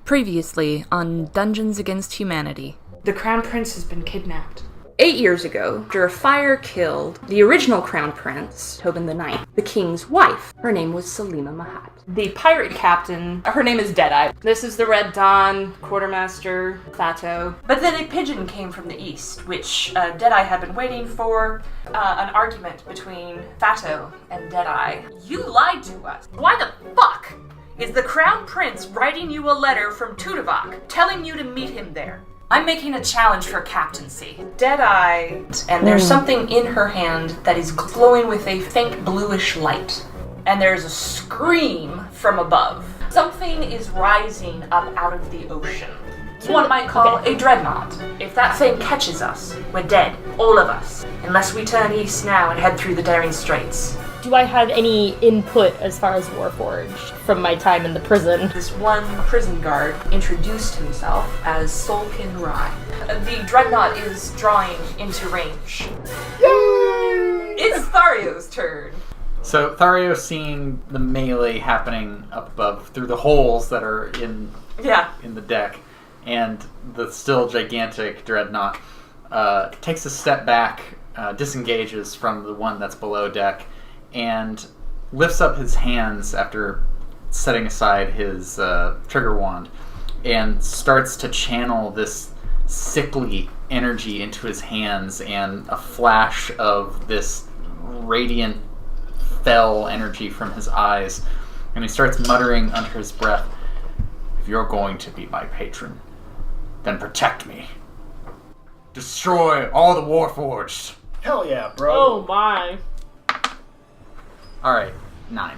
Previously on Dungeons Against Humanity. The Crown Prince has been kidnapped. 8 years ago, after a fire killed the original Crown Prince, Tobin the Ninth, the king's wife. Her name was Salima Mahat. The pirate captain, her name is Deadeye. This is the Red Dawn, Quartermaster, Thato. But then a pigeon came from the east, which Deadeye had been waiting for. An argument between Thato and Deadeye. You lied to us. Why the fuck is the Crown Prince writing you a letter from Tudavok, telling you to meet him there? I'm making a challenge for captaincy. Deadeye, and there's something in her hand that is glowing with a faint bluish light. And there's a scream from above. Something is rising up out of the ocean. One might call a dreadnought. If that thing catches us, we're dead. All of us. Unless we turn east now and head through the Daring Straits. Do I have any input as far as Warforged from my time in the prison? This one prison guard introduced himself as Solkin Rai. The dreadnought is drawing into range. Yay! It's Thario's turn. So Thario's seeing the melee happening up above through the holes that are in the deck, and the still gigantic dreadnought takes a step back, disengages from the one that's below deck, and lifts up his hands after setting aside his trigger wand and starts to channel this sickly energy into his hands, and a flash of this radiant fell energy from his eyes, and he starts muttering under his breath, "If you're going to be my patron, then protect me. Destroy all the Warforged." Hell yeah, bro. Oh my. Alright, 9.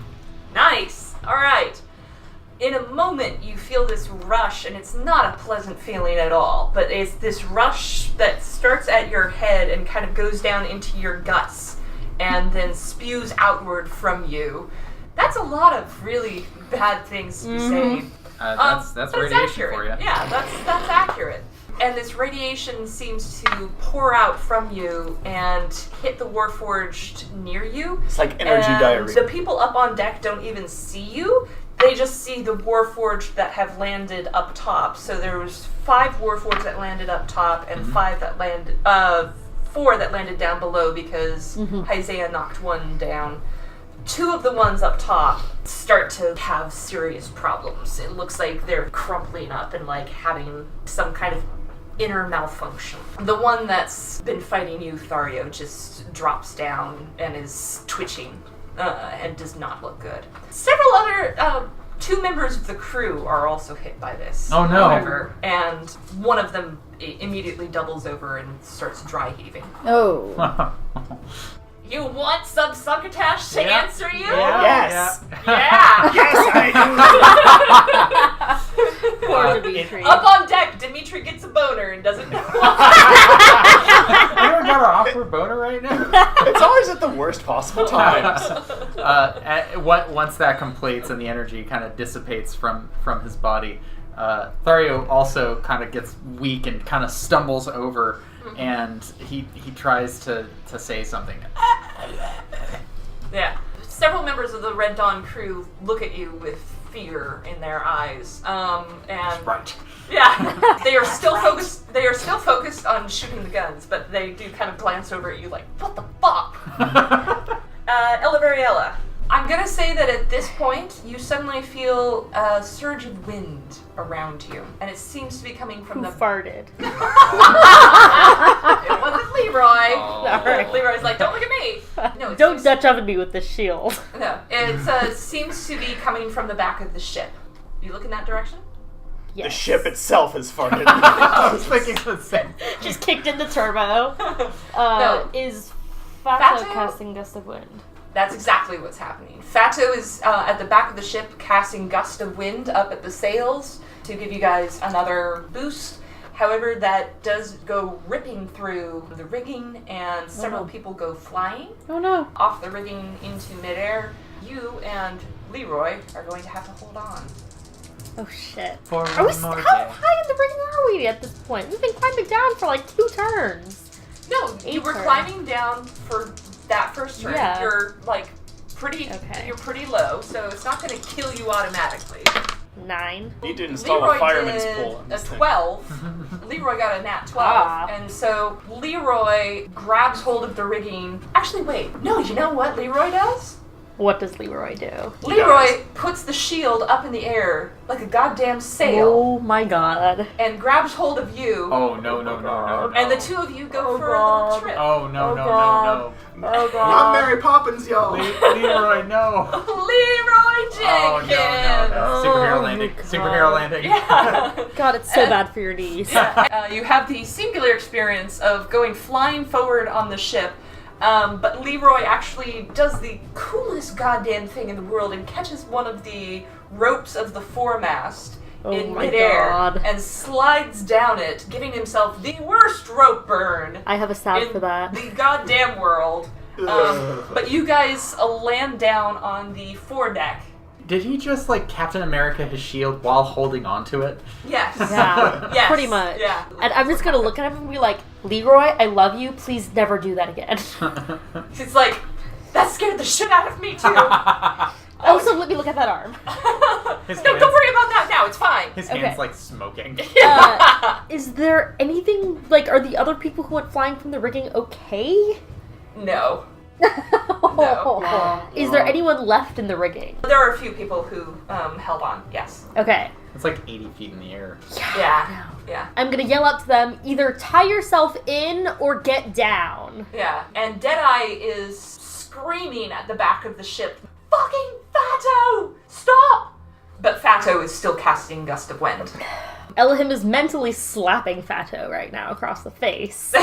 Nice! Alright. In a moment, you feel this rush, and it's not a pleasant feeling at all, but it's this rush that starts at your head and kind of goes down into your guts, and then spews outward from you. That's a lot of really bad things to be saying. That's radiation for you. Yeah, that's accurate. And this radiation seems to pour out from you and hit the Warforged near you. It's like energy and diarrhea. The people up on deck don't even see you. They just see the Warforged that have landed up top. So there was 5 Warforged that landed up top and 4 that landed down below because Haizea knocked one down. 2 of the ones up top start to have serious problems. It looks like they're crumpling up and like having some kind of inner malfunction. The one that's been fighting you, Thario, just drops down and is twitching and does not look good. Several other 2 members of the crew are also hit by this. Oh no. However, and one of them immediately doubles over and starts dry heaving. Oh. You want some succotash to answer you? Yes. Yeah. Yes, I Poor Dimitri. Up on deck, Dimitri gets a boner and doesn't know why. You ever got an awkward boner right now? do. It's always at the worst possible times. Once that completes and the energy kind of dissipates from his body, Thario also kind of gets weak and kind of stumbles over, and he tries to say something. Yeah. Several members of the Red Dawn crew look at you with fear in their eyes. And Right. yeah, they are still focused. They are still focused on shooting the guns, but they do kind of glance over at you like, "What the fuck?" Ella Variella. I'm gonna say that at this point, you suddenly feel a surge of wind around you, and it seems to be coming from Who the. farted? It wasn't Leroy. Sorry. Leroy's like, "Don't look at me." No, it Don't seems- Dutch oven me with the shield. No, it seems to be coming from the back of the ship. You look in that direction? The Yes. ship itself has farted. I was thinking the same. Just kicked in the turbo. No. Is Fato? Fato casting Gust of Wind? That's exactly what's happening. Fato is at the back of the ship casting Gust of Wind up at the sails to give you guys another boost. However, that does go ripping through the rigging, and several people go flying Oh no. off the rigging into midair. You and Leroy are going to have to hold on. Oh shit. For Are we? one more How day. high in the rigging are we at this point? We've been climbing down for like 2 turns. No, you were turn. climbing down for that first turn. Yeah. You're like pretty. Okay. You're pretty low, so it's not going to kill you automatically. 9. Need to install Leroy a fireman's did pole on a this thing. 12. Leroy got a nat 12. Ah. And so Leroy grabs hold of the rigging. Actually, wait. No, you know what Leroy does? What does Leroy do? Leroy puts the shield up in the air like a goddamn sail Oh my god. and grabs hold of you. Oh, no. And the two of you go Oh, for a God. little trip. Oh, no. Oh I'm god. Mary Poppins, y'all. Leroy, no. Leroy Jenkins! No. Superhero Oh, landing. God. Superhero landing. Yeah. God, it's so bad for your knees. You have the singular experience of going flying forward on the ship, but Leroy actually does the coolest goddamn thing in the world and catches one of the ropes of the foremast in my midair God. and slides down it, giving himself the worst rope burn I have a stab in for that. the goddamn world. But you guys land down on the foredeck. Did he just, like, Captain America his shield while holding on to it? Yes. Yeah, Yes. pretty much. Yeah. And I'm just gonna look at him and be like, Leroy, I love you. Please never do that again. It's like, that scared the shit out of me too. Also, let me look at that arm. His No, hands- don't worry about that now. It's fine. His Okay. hand's, like, smoking. Is there anything, like, are the other people who went flying from the rigging okay? No. Is there anyone left in the rigging? There are a few people who held on. Yes. Okay. It's like 80 feet in the air. Yeah. Yeah. I'm gonna yell out to them, either tie yourself in or get down. Yeah. And Deadeye is screaming at the back of the ship, "Fucking Fato! Stop!" But Fato is still casting Gust of Wind. Elahimm is mentally slapping Fato right now across the face.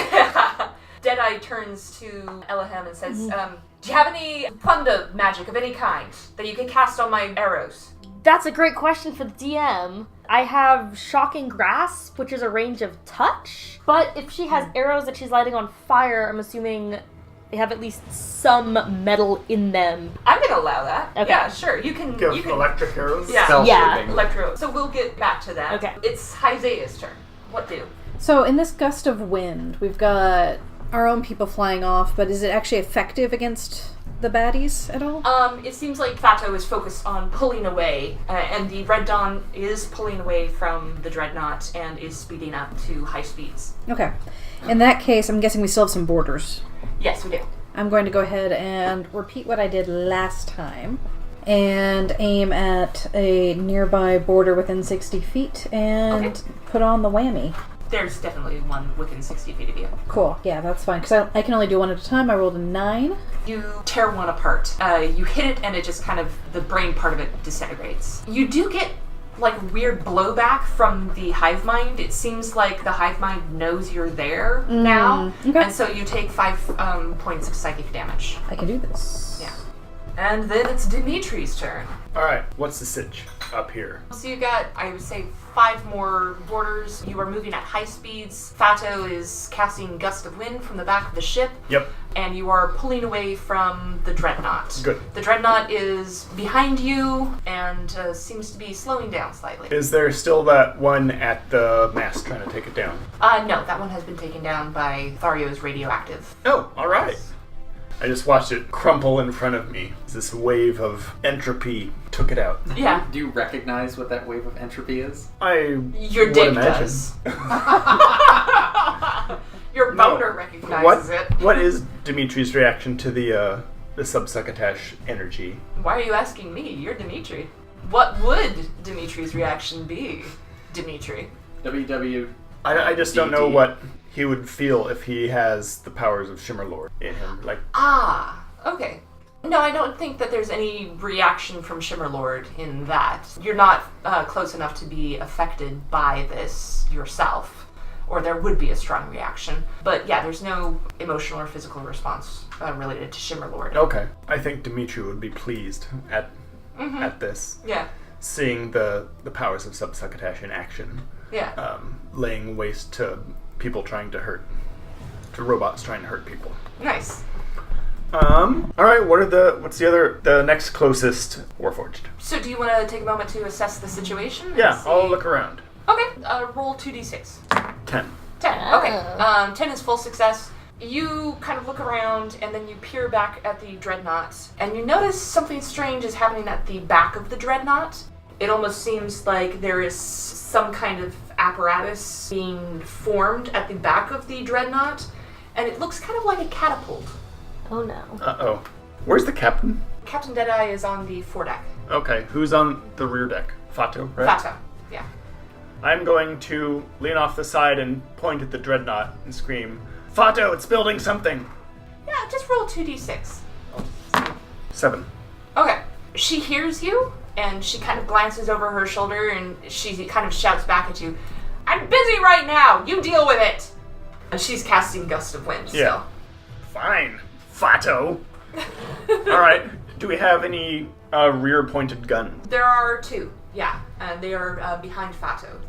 Deadeye turns to Elahimm and says, do you have any thunder magic of any kind that you can cast on my arrows? That's a great question for the DM. I have Shocking Grasp, which is a range of touch. But if she has arrows that she's lighting on fire, I'm assuming they have at least some metal in them. I'm gonna allow that. Okay. Yeah, sure. You can. Give You can. electric arrows. Yeah. Spell Yeah. shaping. Electro. So we'll get back to that. Okay. It's Haizea's turn. What do? So in this gust of wind, we've got our own people flying off, but is it actually effective against the baddies at all? It seems like Fato is focused on pulling away, and the Red Dawn is pulling away from the Dreadnought and is speeding up to high speeds. Okay. In that case, I'm guessing we still have some borders. Yes, we do. I'm going to go ahead and repeat what I did last time and aim at a nearby border within 60 feet and Okay. put on the whammy. There's definitely one within 60 feet of you. Cool. Yeah, that's fine. Because I can only do one at a time. I rolled a 9. You tear one apart. You hit it and it just kind of, the brain part of it disintegrates. You do get like weird blowback from the hive mind. It seems like the hive mind knows you're there now. Okay. And so you take 5 points of psychic damage. I can do this. Yeah. And then it's Dimitri's turn. All right. What's the sitch up here? So you got, I would say, 5 more borders. You are moving at high speeds. Fato is casting Gust of Wind from the back of the ship. Yep. And you are pulling away from the Dreadnought. Good. The Dreadnought is behind you and seems to be slowing down slightly. Is there still that one at the mast trying to take it down? No, that one has been taken down by Thario's radioactive. Oh, all right. I just watched it crumple in front of me. This wave of entropy took it out. Yeah. Do you recognize what that wave of entropy is? I Your would dick imagine. does. Your boner recognizes it. What is Dimitri's reaction to the subsuccotash energy? Why are you asking me? You're Dimitri. What would Dimitri's reaction be, Dimitri? WW. I just don't know DD. what he would feel if he has the powers of Shimmerlord in him. Like, Ah, okay. No, I don't think that there's any reaction from Shimmerlord in that. You're not close enough to be affected by this yourself, or there would be a strong reaction. But yeah, there's no emotional or physical response related to Shimmerlord. okay, I think Dimitri would be pleased at this, Yeah, seeing the powers of subsuccotash in action, yeah. laying waste to people trying to to robots trying to hurt people. Nice. All right. What's the next closest Warforged? So do you want to take a moment to assess the situation? and Yeah, see- I'll look around. Okay, roll 2d6. 10. 10. Okay. 10 is full success. You kind of look around and then you peer back at the Dreadnought and you notice something strange is happening at the back of the Dreadnought. It almost seems like there is some kind of apparatus being formed at the back of the dreadnought, and it looks kind of like a catapult. Oh no. Uh-oh. Where's the captain? Captain Deadeye is on the foredeck. Okay, who's on the rear deck? Fato, right? Fato, yeah. I'm going to lean off the side and point at the dreadnought and scream, Fato, it's building something! Yeah, just roll 2d6. 7. Okay. She hears you, and she kind of glances over her shoulder, and she kind of shouts back at you, I'm busy right now! You deal with it! And she's casting Gust of Wind, Yeah. Fine, Fato. Alright, do we have any rear-pointed guns? There are 2, yeah. And they are behind Fato.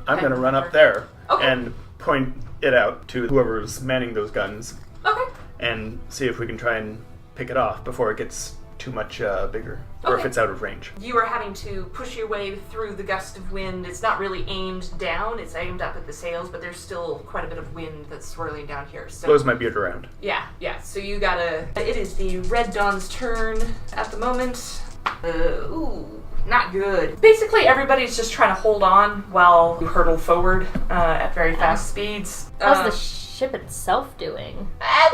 I'm going to run up there Okay. and point it out to whoever's manning those guns Okay. and see if we can try and pick it off before it gets too much bigger, or if Okay. it's out of range. You are having to push your way through the gust of wind. It's not really aimed down, it's aimed up at the sails, but there's still quite a bit of wind that's swirling down here. So Blows my beard around. yeah, so you gotta... It is the Red Dawn's turn at the moment. Ooh, not good. Basically, everybody's just trying to hold on while you hurtle forward at very fast speeds. How's the ship itself doing?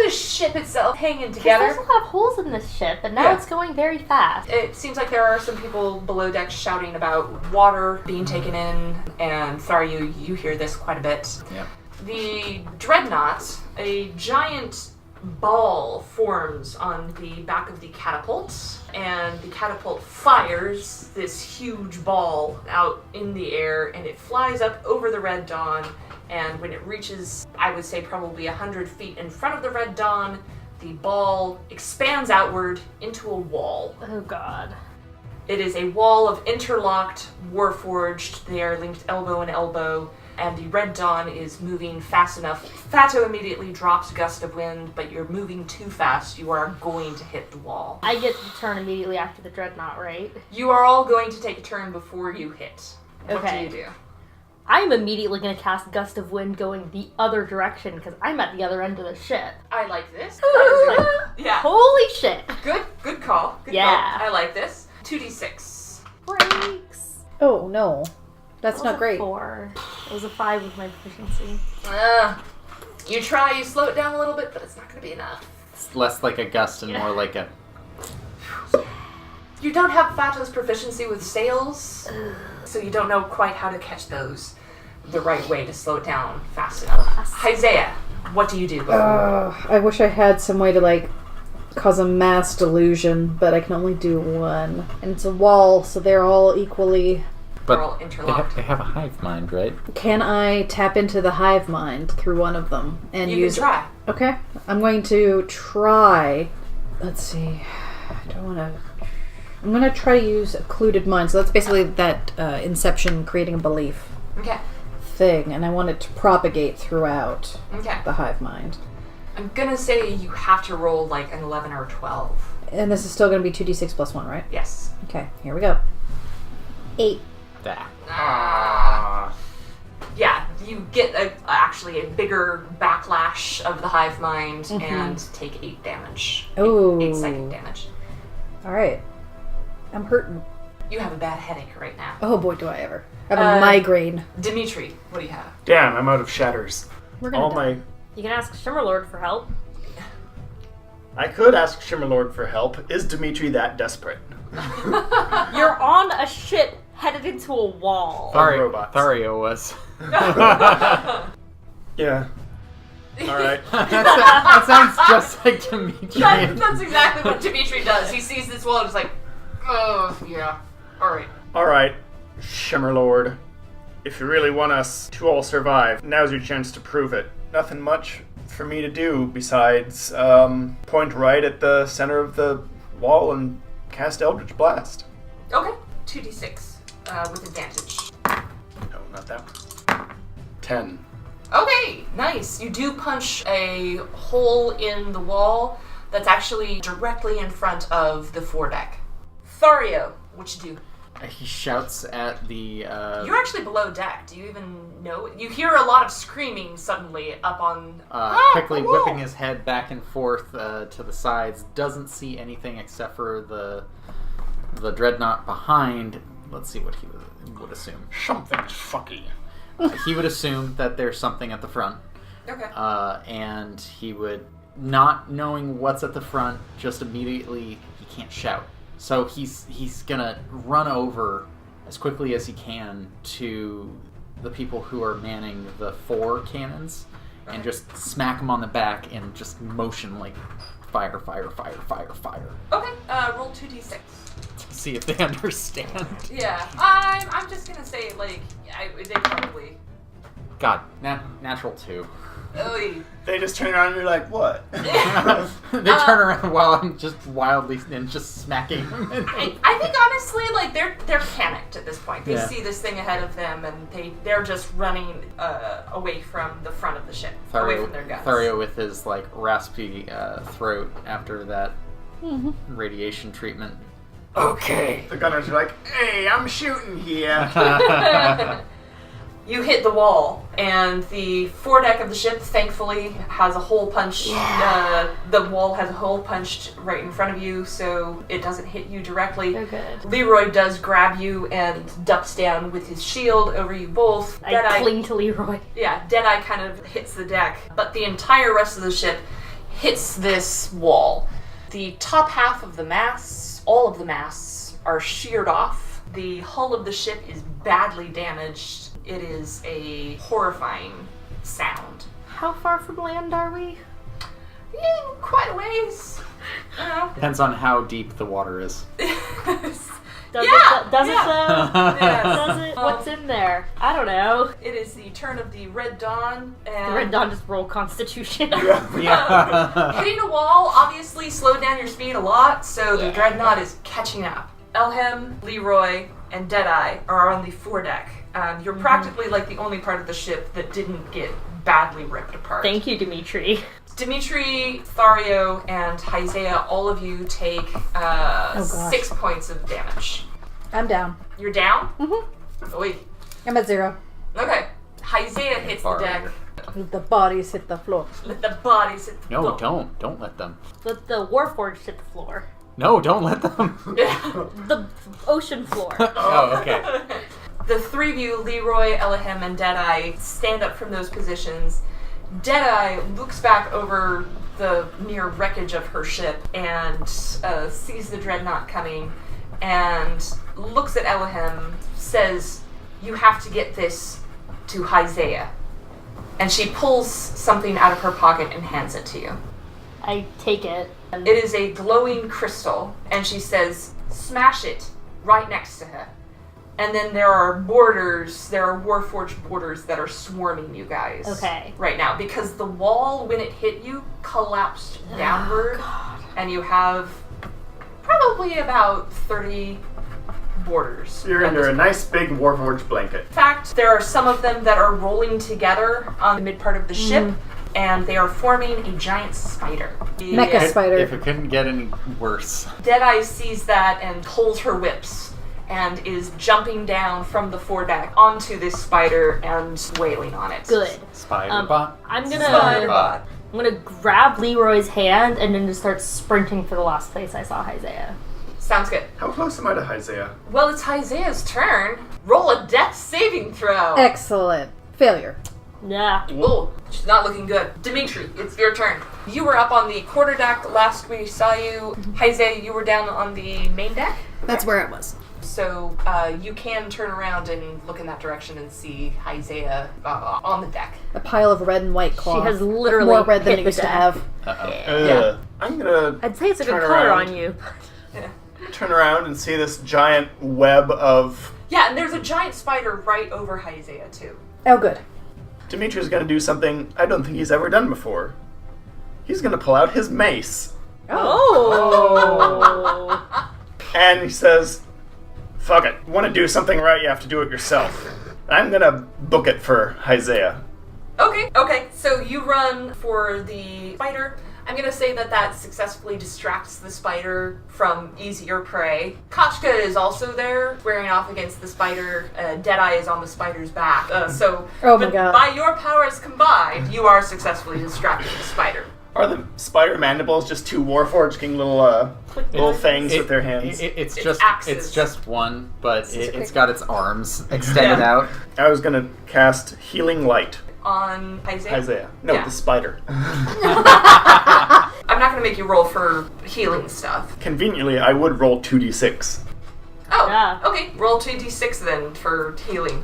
The ship itself hanging Because together. there's a lot of holes in this ship, and now Yeah. it's going very fast. It seems like there are some people below deck shouting about water being taken in, and Thario, you hear this quite a bit. Yeah. The dreadnought, a giant ball forms on the back of the catapult, and the catapult fires this huge ball out in the air, and it flies up over the Red Dawn, and when it reaches, I would say probably 100 feet in front of the Red Dawn, the ball expands outward into a wall. Oh god. It is a wall of interlocked, warforged, they are linked elbow and elbow, and the Red Dawn is moving fast enough. Fato immediately drops Gust of Wind, but you're moving too fast. You are going to hit the wall. I get to turn immediately after the dreadnought, right? You are all going to take a turn before you hit. What Okay. do you do? I'm immediately going to cast Gust of Wind going the other direction, because I'm at the other end of the ship. I like this. Like, Yeah. holy shit! Good call. Good Yeah. call. I like this. 2d6. Breaks. Oh, no. That's That was not a great. 4. It was a 5 with my proficiency. You try, you slow it down a little bit, but it's not going to be enough. It's less like a gust and more like a... You don't have Fato's proficiency with sails, so you don't know quite how to catch those the right way to slow it down fast enough. Haizea, what do you do? I wish I had some way to, like, cause a mass delusion, but I can only do one. And it's a wall, so they're all equally... They're all But interlocked. they have a hive mind, right? Can I tap into the hive mind through one of them and You use can try. Okay, I'm going to try. Let's see. I don't want to. I'm going to try to use occluded mind. So that's basically that Inception creating a belief Okay. thing, and I want it to propagate throughout Okay. the hive mind. I'm gonna say you have to roll like an 11 or 12. And this is still going to be 2d6 plus 1, right? Yes. Okay, here we go. 8. Yeah, you get actually a bigger backlash of the hive mind and take 8 damage. Oh. 8 psychic damage. Alright. I'm hurting. You have a bad headache right now. Oh boy, do I ever. I have a migraine. Dimitri, what do you have? Damn, I'm out of shatters. We're going All to my... You can ask Shimmerlord for help. I could ask Shimmerlord for help. Is Dimitri that desperate? You're on a ship headed into a wall. robots. Thario was. Yeah. Alright. that sounds just like Dimitri. That's exactly what Dimitri does. He sees this wall and is like, oh, yeah. Alright. Alright, Shimmerlord. If you really want us to all survive, now's your chance to prove it. Nothing much for me to do besides point right at the center of the wall and cast Eldritch Blast. Okay. 2d6 with advantage. No, not that one. 10. Okay, nice. You do punch a hole in the wall that's actually directly in front of the foredeck. Thario, what you do? He shouts at the... You're actually below deck. Do you even know? You hear a lot of screaming suddenly up on... quickly the wall. whipping his head back and forth to the sides. Doesn't see anything except for the dreadnought behind. let's see what he would assume. Something's fucky. He would assume that there's something at the front. Okay. And he would, not knowing what's at the front, just immediately, he can't shout. So he's gonna run over as quickly as he can to the people who are manning the 4 cannons and just smack them on the back and just motion like fire, fire, fire, fire, fire. Okay, roll 2d6. See if they understand. Yeah, I'm just gonna say, like, they probably... God, natural 2. Oy. They just turn around and you're like, what? They turn around while I'm just wildly and just smacking them. I think honestly, like, they're panicked at this point. They Yeah. see this thing ahead of them, and they're just running away from the front of the ship, away from their guns. Thario with his like raspy throat after that radiation treatment. Okay. The gunners are like, hey, I'm shooting here. You hit the wall, and the foredeck of the ship, thankfully, has a hole punched. The wall has a hole punched right in front of you, so it doesn't hit you directly. They're good. Leroy does grab you and ducks down with his shield over you both. I cling to Leroy. Yeah, Deadeye kind of hits the deck, but the entire rest of the ship hits this wall. The top half of the masts, all of the masts, are sheared off. The hull of the ship is badly damaged. It is a horrifying sound. How far from land are we? Yeah, quite a ways. I don't know. Depends on how deep the water is. Does Yeah, it? Does yeah. it though? Yes. Does it? What's in there? I don't know. It is the turn of the Red Dawn, and The Red Dawn just roll Constitution. Yeah. hitting a wall obviously slowed down your speed a lot, so the Dreadnought is catching up. Elahimm, Leroy, and Deadeye are on the foredeck. You're practically like the only part of the ship that didn't get badly ripped apart. Thank you, Dimitri. Dimitri, Thario, and Haizea, all of you take 6 points of damage. I'm down. You're down? Mm-hmm. Oy. I'm at 0. Okay. Haizea hits the deck. The bodies hit the floor. Let the bodies hit the No, floor. don't let them. The Warforged hit the floor. No, don't let them. The ocean floor. Oh, okay. The 3 of you, Leroy, Elahimm, and Deadeye, stand up from those positions. Deadeye looks back over the near wreckage of her ship and sees the Dreadnought coming and looks at Elahimm, says, "You have to get this to Haizea." And she pulls something out of her pocket and hands it to you. I take it. It is a glowing crystal, and she says, "Smash it right next to her." And then there are Warforged borders that are swarming you guys. Okay. Right now, because the wall, when it hit you, collapsed downward, and you have probably about 30 borders. You're at under this a nice big Warforged blanket. In fact, there are some of them that are rolling together on the mid part of the ship, and they are forming a giant spider. Mecha spider. If it couldn't get any worse. Deadeye sees that and pulls her whips and is jumping down from the foredeck onto this spider and wailing on it. Good. Spider-bot. I'm Spider-bot. gonna grab Leroy's hand and then just start sprinting for the last place I saw Haizea. Sounds good. How close am I to Haizea? Well, it's Haizea's turn. Roll a death saving throw. Excellent. Failure. Yeah. Whoa, she's not looking good. Dimitri, it's your turn. You were up on the quarterdeck last we saw you. Haizea, you were down on the main deck. That's where it was. So you can turn around and look in that direction and see Haizea on the deck. A pile of red and white cloth. She has literally more red than hit it the used to deck. have. Yeah. I'm gonna I'd say it's a good Turn color around. on you. turn around and see this giant web of... Yeah, and there's a giant spider right over Haizea, too. Oh, good. Dimitri's gonna do something I don't think he's ever done before. He's gonna pull out his mace. Oh. And he says, fuck it. You want to do something right, you have to do it yourself. I'm gonna book it for Haizea. Okay, so you run for the spider. I'm gonna say that successfully distracts the spider from easier prey. Kochka is also there, squaring off against the spider. Deadeye is on the spider's back. Oh my God. By your powers combined, you are successfully distracting the spider. Are the spider mandibles just two warforged little fangs with their hands? It's axes. just one, but it's got its arms extended out. I was gonna cast Healing Light. On Haizea? Haizea. No, Yeah. the spider. I'm not going to make you roll for healing stuff. Conveniently, I would roll 2d6. Oh, Yeah. okay. Roll 2d6 then for healing.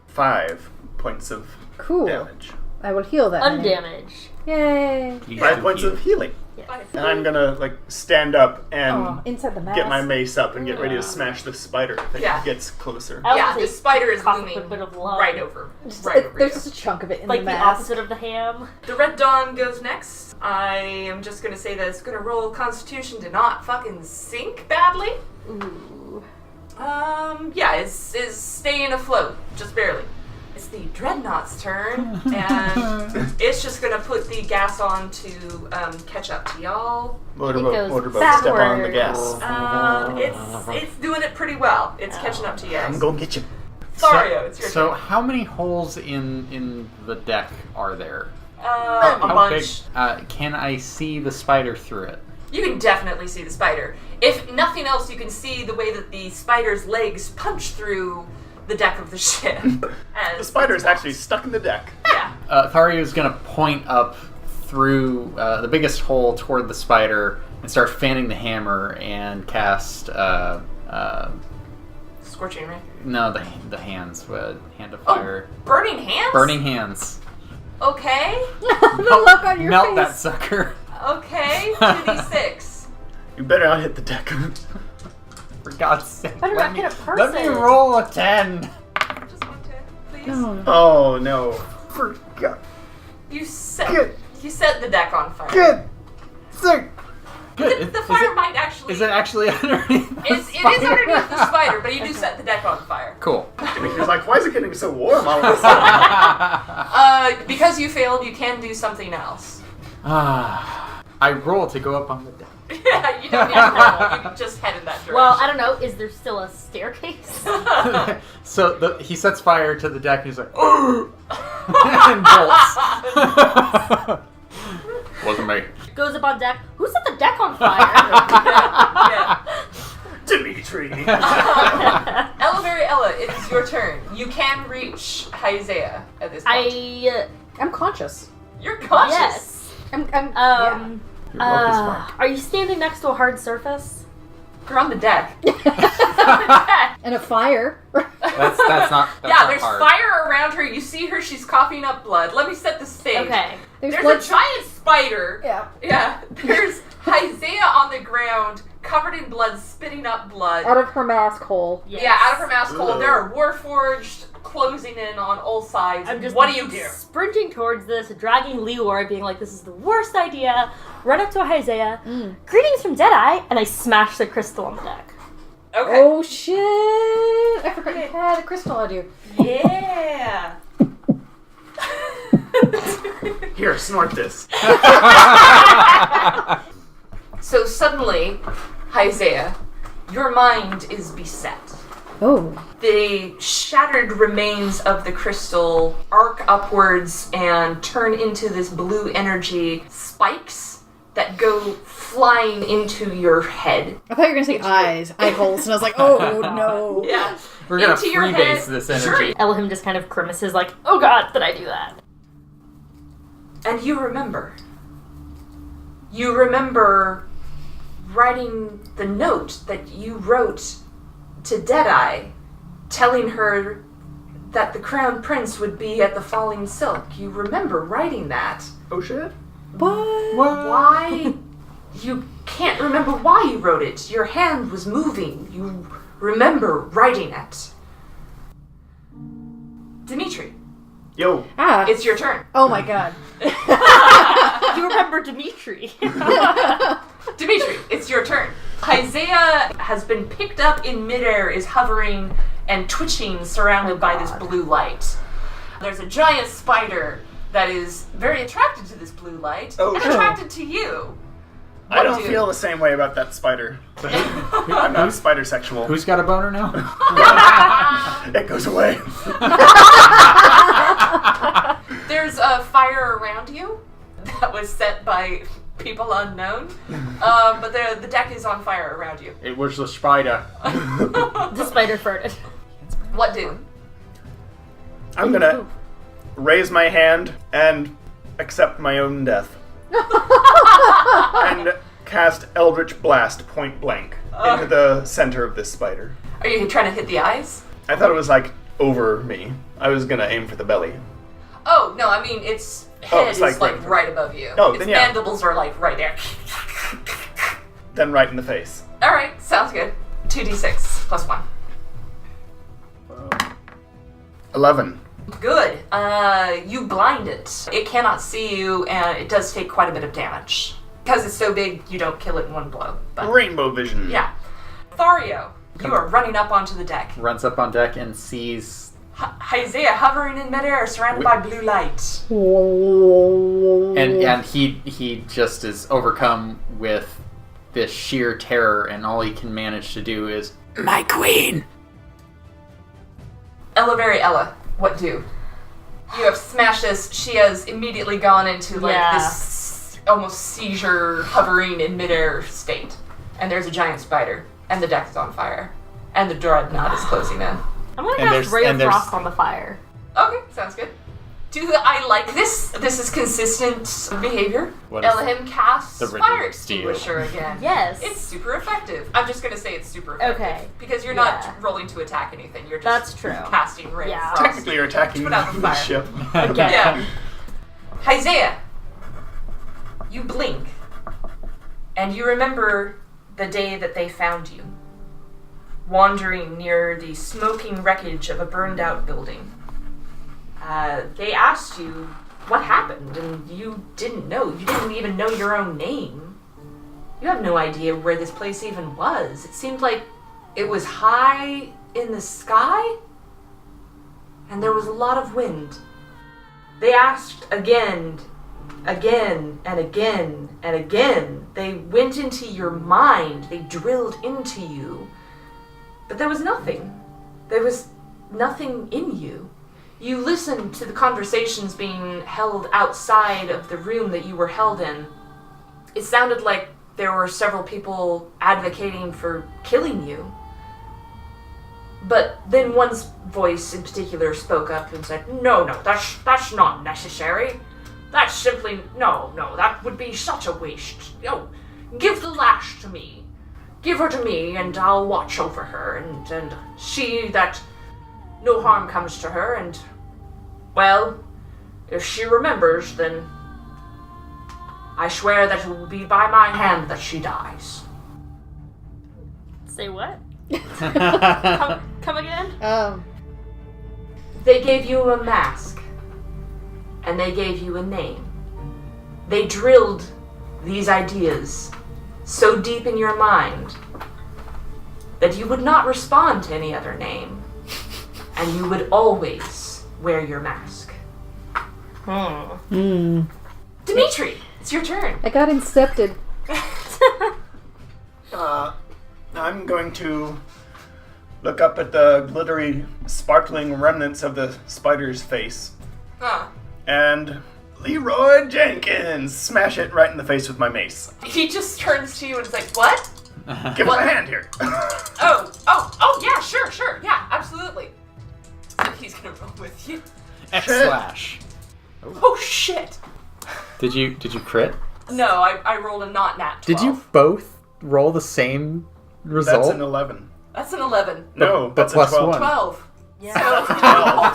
5 points of Cool. damage. I will heal that. man. Undamage. Yay. 5 points of healing. And I'm gonna stand up and Inside the mask. get my mace up and get ready to smash the spider if it gets closer. I Yeah, was the spider is cough looming with a bit of love. right over you. There's just a chunk of it in Like the the mask. opposite of the ham. The Red Dawn goes next. I am just going to say that it's going to roll Constitution to not fucking sink badly. Ooh. Yeah, it's staying afloat, just barely. It's the Dreadnought's turn, and it's just gonna put the gas on to catch up to y'all. Motorboat, goes step on the gas. It's doing it pretty well. It's catching up to you I'm guys. gonna get you. Thario, it's your So turn. how many holes in the deck are there? A How bunch. big? Can I see the spider through it? You can definitely see the spider. If nothing else, you can see the way that the spider's legs punch through the deck of the ship. The spider is actually stuck in the deck. Yeah. Thario is going to point up through the biggest hole toward the spider and start fanning the hammer and cast Scorching ray. no, the hands, hand of fire. Burning hands? Burning hands. Okay. The look on your Melt face. that sucker. Okay. 2d6. You better not hit the deck. For God's sake. Better Let not me, hit a let me person. roll a 10. Just one 10, please. Oh no. For God. You set Good. you set the deck on fire. Good. Sick. Good. The fire might actually. Is it actually underneath the It is underneath the spider, but you do set the deck on fire. Cool. Dimitri's like, why is it getting so warm all of a sudden? Because you failed, you can do something else. I roll to go up on the deck. Yeah, you don't need to roll. You can just head in that direction. Well, I don't know. Is there still a staircase? So he sets fire to the deck and he's like, and bolts. Wasn't me. Goes up on deck. Who set the deck on fire? yeah. Dimitri. Ella, Mary Ella, it is your turn. You can reach Haizea at this point. I'm conscious. You're conscious. Yes. I'm Your luck is fine. Are you standing next to a hard surface? You're on the deck. And a fire. That's not There's hard. fire around her. You see her. She's coughing up blood. Let me set the stage. Okay. There's blood- a giant spider. Yeah. Yeah. There's Haizea on the ground, covered in blood, spitting up blood. Out of her mask hole. Yes. Yeah, out of her mask hole. Ugh. There are Warforged closing in on all sides. I'm just What do you do? sprinting towards this, dragging Leroy, being like, this is the worst idea. Run up to Haizea. Greetings from Deadeye, and I smash the crystal on the deck. Okay. Oh shit! I forgot you had a crystal on you. Yeah. Here, snort this. So suddenly, Haizea, your mind is beset. Oh. The shattered remains of the crystal arc upwards and turn into this blue energy spikes that go flying into your head. I thought you were gonna say eyes, eye holes, and I was like, oh no. Yeah. We're gonna Into your freebase head. this Sure. energy. Elahimm just kind of grimaces like, oh god, did I do that? And you remember. You remember writing the note that you wrote to Deadeye, telling her that the Crown Prince would be at the Falling Silk. You remember writing that. Oh shit. What? Why? You can't remember why you wrote it. Your hand was moving. You remember writing it. Dimitri, Yo. Ah. it's your turn. Oh my god. You remember Dimitri. Dimitri, it's your turn. Haizea has been picked up in midair, is hovering and twitching, surrounded by this blue light. There's a giant spider that is very attracted to this blue light Oh, and shit. attracted to you. I don't do? feel the same way about that spider. I'm not spider sexual. Who's got a boner now? It goes away. There's a fire around you. that was set by people unknown. But the deck is on fire around you. It was the spider. The spider farted. What do? I'm gonna raise my hand and accept my own death. And cast Eldritch Blast point blank into the center of this spider. Are you trying to hit the eyes? I thought it was like over me. I was gonna aim for the belly. Oh, no, I mean, its head it's is like right above you. Oh, its then yeah. mandibles are like right there. Then right in the face. Alright, sounds good. 2d6 plus 1. 11. Good. You blind it. It cannot see you, and it does take quite a bit of damage. Because it's so big, you don't kill it in one blow. But Rainbow vision. yeah. Thario, you are running up onto the deck. Runs up on deck and sees... Haizea hovering in midair, surrounded by blue light. And he just is overcome with this sheer terror, and all he can manage to do is, "My queen!" Ella, what do? You have smashed this. She has immediately gone into this almost seizure, hovering in midair state. And there's a giant spider. And the deck is on fire. And the dreadnought is closing in. I'm gonna cast Ray of Frost on the fire. Okay, sounds good. I like this? This is consistent behavior. Elahimm casts the Fire Radiant Steel. Extinguisher again. Yes. It's super effective. I'm just going to say it's super effective. Okay. Because you're not rolling to attack anything. You're just That's true. casting Ray of Yeah. Frost. Technically, you're attacking Put out the the fire. ship. Again. Yeah. Haizea, you blink, and you remember the day that they found you, wandering near the smoking wreckage of a burned-out building. They asked you what happened, and you didn't know. You didn't even know your own name. You have no idea where this place even was. It seemed like it was high in the sky, and there was a lot of wind. They asked again, and again, and again. They went into your mind. They drilled into you. But there was nothing. There was nothing in you. You listened to the conversations being held outside of the room that you were held in. It sounded like there were several people advocating for killing you. But then one voice in particular spoke up and said, No, that's not necessary. That's simply, no, that would be such a waste. No, give the lash to me. Give her to me, and I'll watch over her, and see that no harm comes to her, and, well, if she remembers, then I swear that it will be by my hand that she dies. Say what? Come again? They gave you a mask, and they gave you a name. They drilled these ideas so deep in your mind that you would not respond to any other name, and you would always wear your mask. Dimitri, it's your turn. I got incepted. I'm going to look up at the glittery, sparkling remnants of the spider's face. And Leroy Jenkins! Smash it right in the face with my mace. He just turns to you and is like, what? Give him a hand here. Oh, yeah, sure, yeah, absolutely. So he's gonna roll with you. X/. Oh, shit! Did you crit? No, I rolled a not nat 12. Did you both roll the same result? That's an 11. That's an 11. No, but that's plus a 12. 1. 12. Yeah. So, both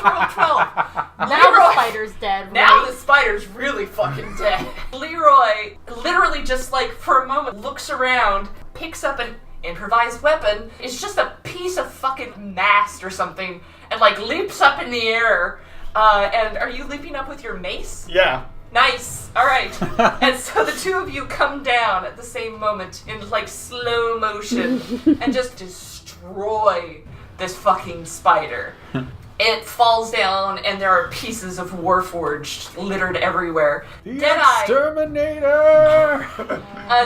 rolled 12. Now the spider's dead. Now right? the spider's really fucking dead. Leroy literally just like for a moment looks around, picks up an improvised weapon. It's just a piece of fucking mast or something, and like leaps up in the air. And are you leaping up with your mace? Yeah. Nice. All right. And so the two of you come down at the same moment in like slow motion and just destroy this fucking spider. It falls down, and there are pieces of Warforged littered everywhere. Deadeye, Terminator!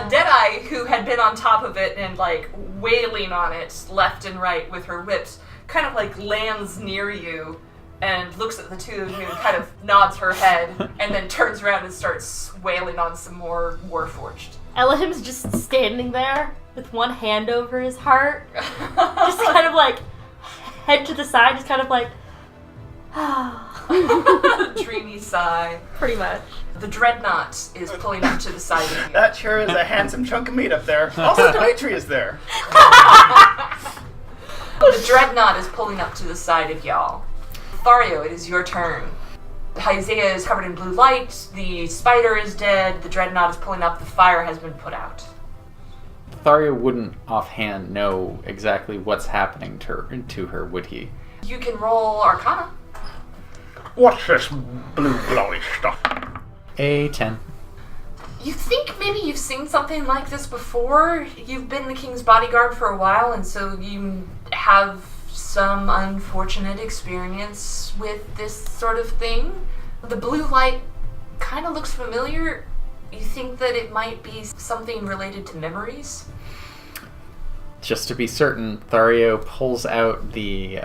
Deadeye, who had been on top of it and like wailing on it left and right with her whips, kind of like lands near you and looks at the two of you and kind of nods her head, and then turns around and starts wailing on some more Warforged. Elahimm's just standing there with one hand over his heart, just kind of like head to the side, just kind of like, dreamy sigh. pretty much. The Dreadnought is pulling up to the side of you. That sure is a handsome chunk of meat up there. Also, Dimitri is there. The Dreadnought is pulling up to the side of y'all. Thario, it is your turn. Haizea is covered in blue light, the spider is dead, the Dreadnought is pulling up, the fire has been put out. Thario wouldn't offhand know exactly what's happening to her, would he? You can roll Arcana. What's this blue glowy stuff? A 10. You think maybe you've seen something like this before? You've been the king's bodyguard for a while, and so you have some unfortunate experience with this sort of thing. The blue light kind of looks familiar. You think that it might be something related to memories? Just to be certain, Thario pulls out the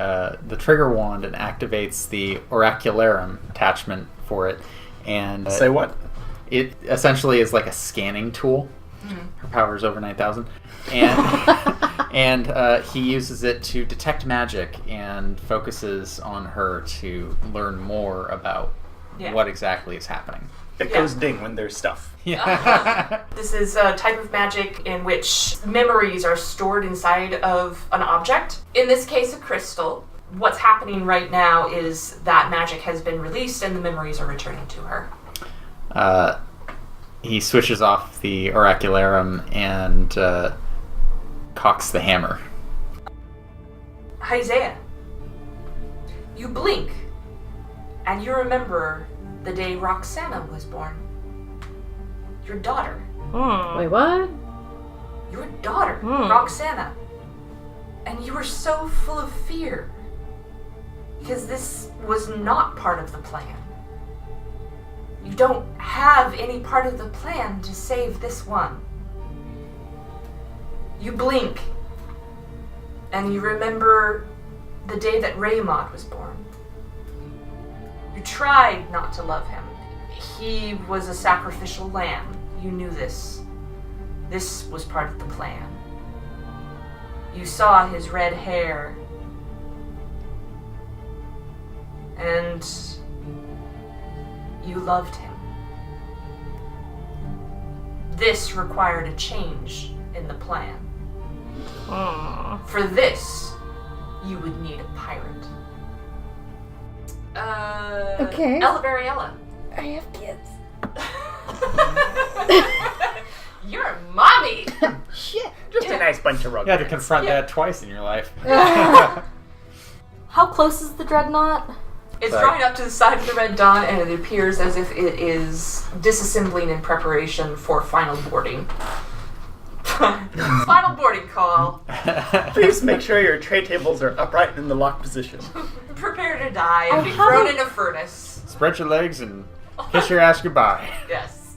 trigger wand and activates the Oracularum attachment for it. And Say what? It essentially is like a scanning tool. Her power is over 9,000. And he uses it to detect magic and focuses on her to learn more about what exactly is happening. It goes ding when there's stuff. Yeah. This is a type of magic in which memories are stored inside of an object. In this case, a crystal. What's happening right now is that magic has been released and the memories are returning to her. He switches off the Oracularum and cocks the hammer. Haizea, you blink and you remember the day Roxana was born. Your daughter. Wait, what? Your daughter, Roxana. And you were so full of fear. Because this was not part of the plan. You don't have any part of the plan to save this one. You blink. And you remember the day that Raymond was born. You tried not to love him. He was a sacrificial lamb. You knew this. This was part of the plan. You saw his red hair. And you loved him. This required a change in the plan. For this, you would need a pirate. Okay. Ella Variella. I have kids. You're a mommy! Shit. Just a nice bunch of rug. You had to confront that twice in your life. How close is the Dreadnought? It's Sorry. drawing up to the side of the Red Dawn, and it appears as if it is disassembling in preparation for final boarding. Final boarding call. Please make sure your tray tables are upright in the locked position. Prepare to die and be thrown in a furnace. Spread your legs and kiss your ass goodbye. Yes.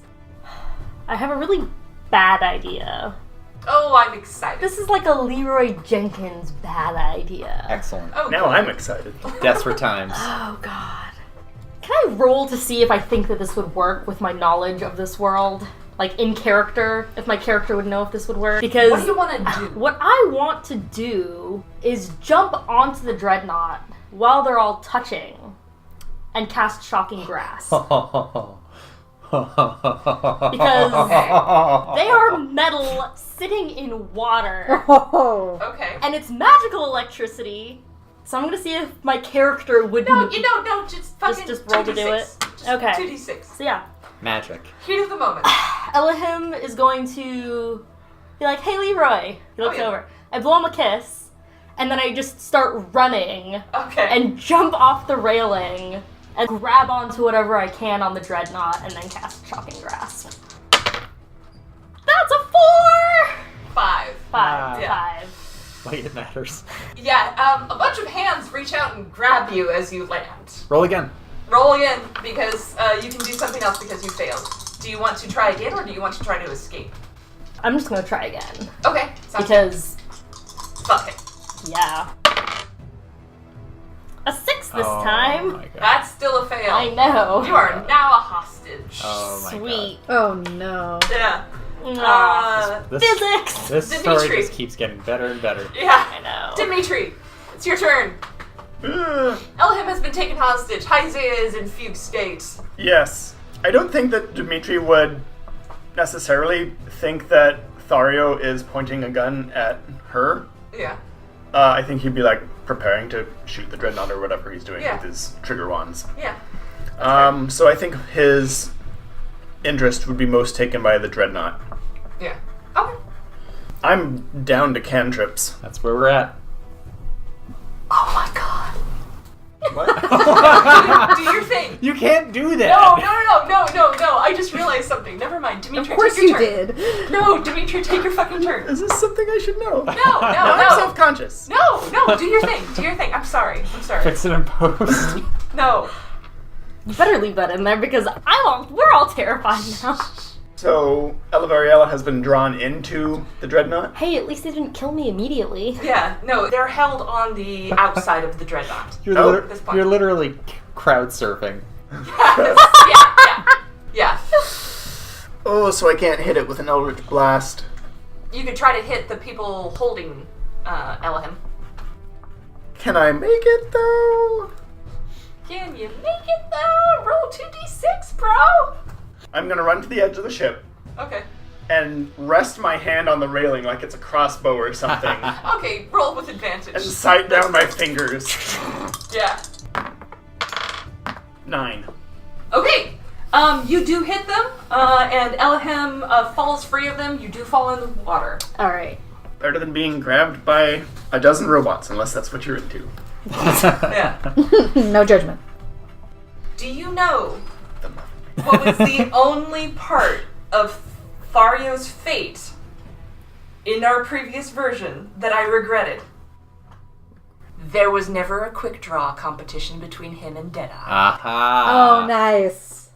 I have a really bad idea. Oh, I'm excited. This is like a Leroy Jenkins bad idea. Excellent. Oh, Now I'm excited. Desperate times. Oh god. Can I roll to see if I think that this would work with my knowledge of this world? Like in character, if my character would know if this would work? Because what do you want to do? what I want to do is jump onto the Dreadnought while they're all touching and cast Shocking Grass. Because they are metal sitting in water. Okay. And it's magical electricity. So I'm gonna see if my character would No, just fucking just roll to do 2d6. it? Just Okay. 2d6. So yeah. Magic. Heat of the moment. Elahimm is going to be like, hey Leroy. He looks yeah. over. I blow him a kiss, and then I just start running Okay. and jump off the railing and grab onto whatever I can on the Dreadnought and then cast Shocking Grass. That's a 4! 5. 5. Yeah. 5. Wait, it matters. Yeah, a bunch of hands reach out and grab you as you land. Roll again. Roll again, because you can do something else because you failed. Do you want to try again, or do you want to try to escape? I'm just gonna try again. Okay, sounds Because, good. Fuck it. yeah. A 6 this time. My God. That's still a fail. I know. You are now a hostage. Oh my Sweet. Oh no. Yeah. This, Physics. This Dimitri. story just keeps getting better and better. Yeah. I know. Dimitri, it's your turn. Elahimm has been taken hostage. Haizea is in fugue state. Yes. I don't think that Dimitri would necessarily think that Thario is pointing a gun at her. Yeah. I think he'd be like preparing to shoot the dreadnought or whatever he's doing Yeah. with his trigger wands. Yeah. So I think his interest would be most taken by the dreadnought. Yeah. Okay. I'm down to cantrips. That's where we're at. Oh my god. What? Do your thing. You can't do that. No. I just realized something. Never mind. Dimitri, Of course take your you turn. did. No, Dimitri, take your fucking turn. Is this something I should know? No. I'm self-conscious. No, do your thing. Do your thing. I'm sorry. Fix it in post. No. You better leave that in there because we're all terrified now. So, Elavariella has been drawn into the dreadnought? Hey, at least they didn't kill me immediately. Yeah, no, they're held on the outside of the dreadnought. Oh, this point. You're literally crowd surfing. Yeah. Oh, so I can't hit it with an Eldritch Blast. You could try to hit the people holding Elahimm. Can I make it, though? Can you make it though? Roll 2d6, bro! I'm gonna run to the edge of the ship Okay. and rest my hand on the railing like it's a crossbow or something, Okay, roll with advantage. and sight down my fingers. Yeah. 9. Okay. You do hit them, and Elahimm falls free of them. You do fall in the water. Alright. Better than being grabbed by a dozen robots, unless that's what you're into. Yeah. No judgment. Do you know what was the only part of Thario's fate in our previous version that I regretted? There was never a quick draw competition between him and Deadeye. Aha. Oh, nice.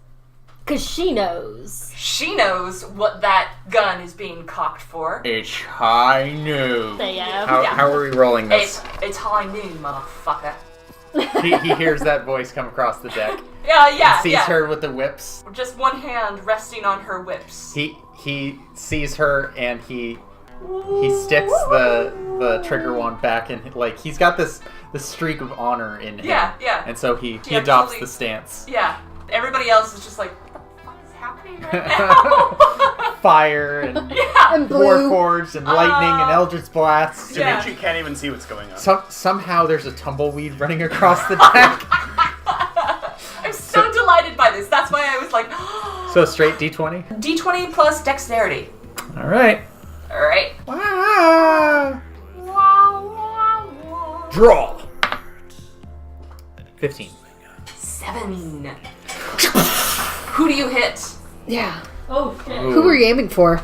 Because she knows. She knows what that gun is being cocked for. It's high noon. They am. How are we rolling this? It's high noon, motherfucker. He hears that voice come across the deck. Yeah. Sees her with the whips. Just one hand resting on her whips. He sees her and he sticks the trigger wand back and like he's got this streak of honor in him. Yeah. And so he Yeah, adopts totally. the stance. Yeah. Everybody else is just like, what the fuck is happening right now? Fire and And blue. Warforged and lightning and Eldritch blasts. Yeah. Dimitri can't even see what's going on. Somehow there's a tumbleweed running across the deck. I'm so delighted by this. That's why I was like, So straight D20. D20 plus dexterity. All right. Alright. Draw. 15. 7. Who do you hit? Yeah. Oh, shit. Who were you aiming for?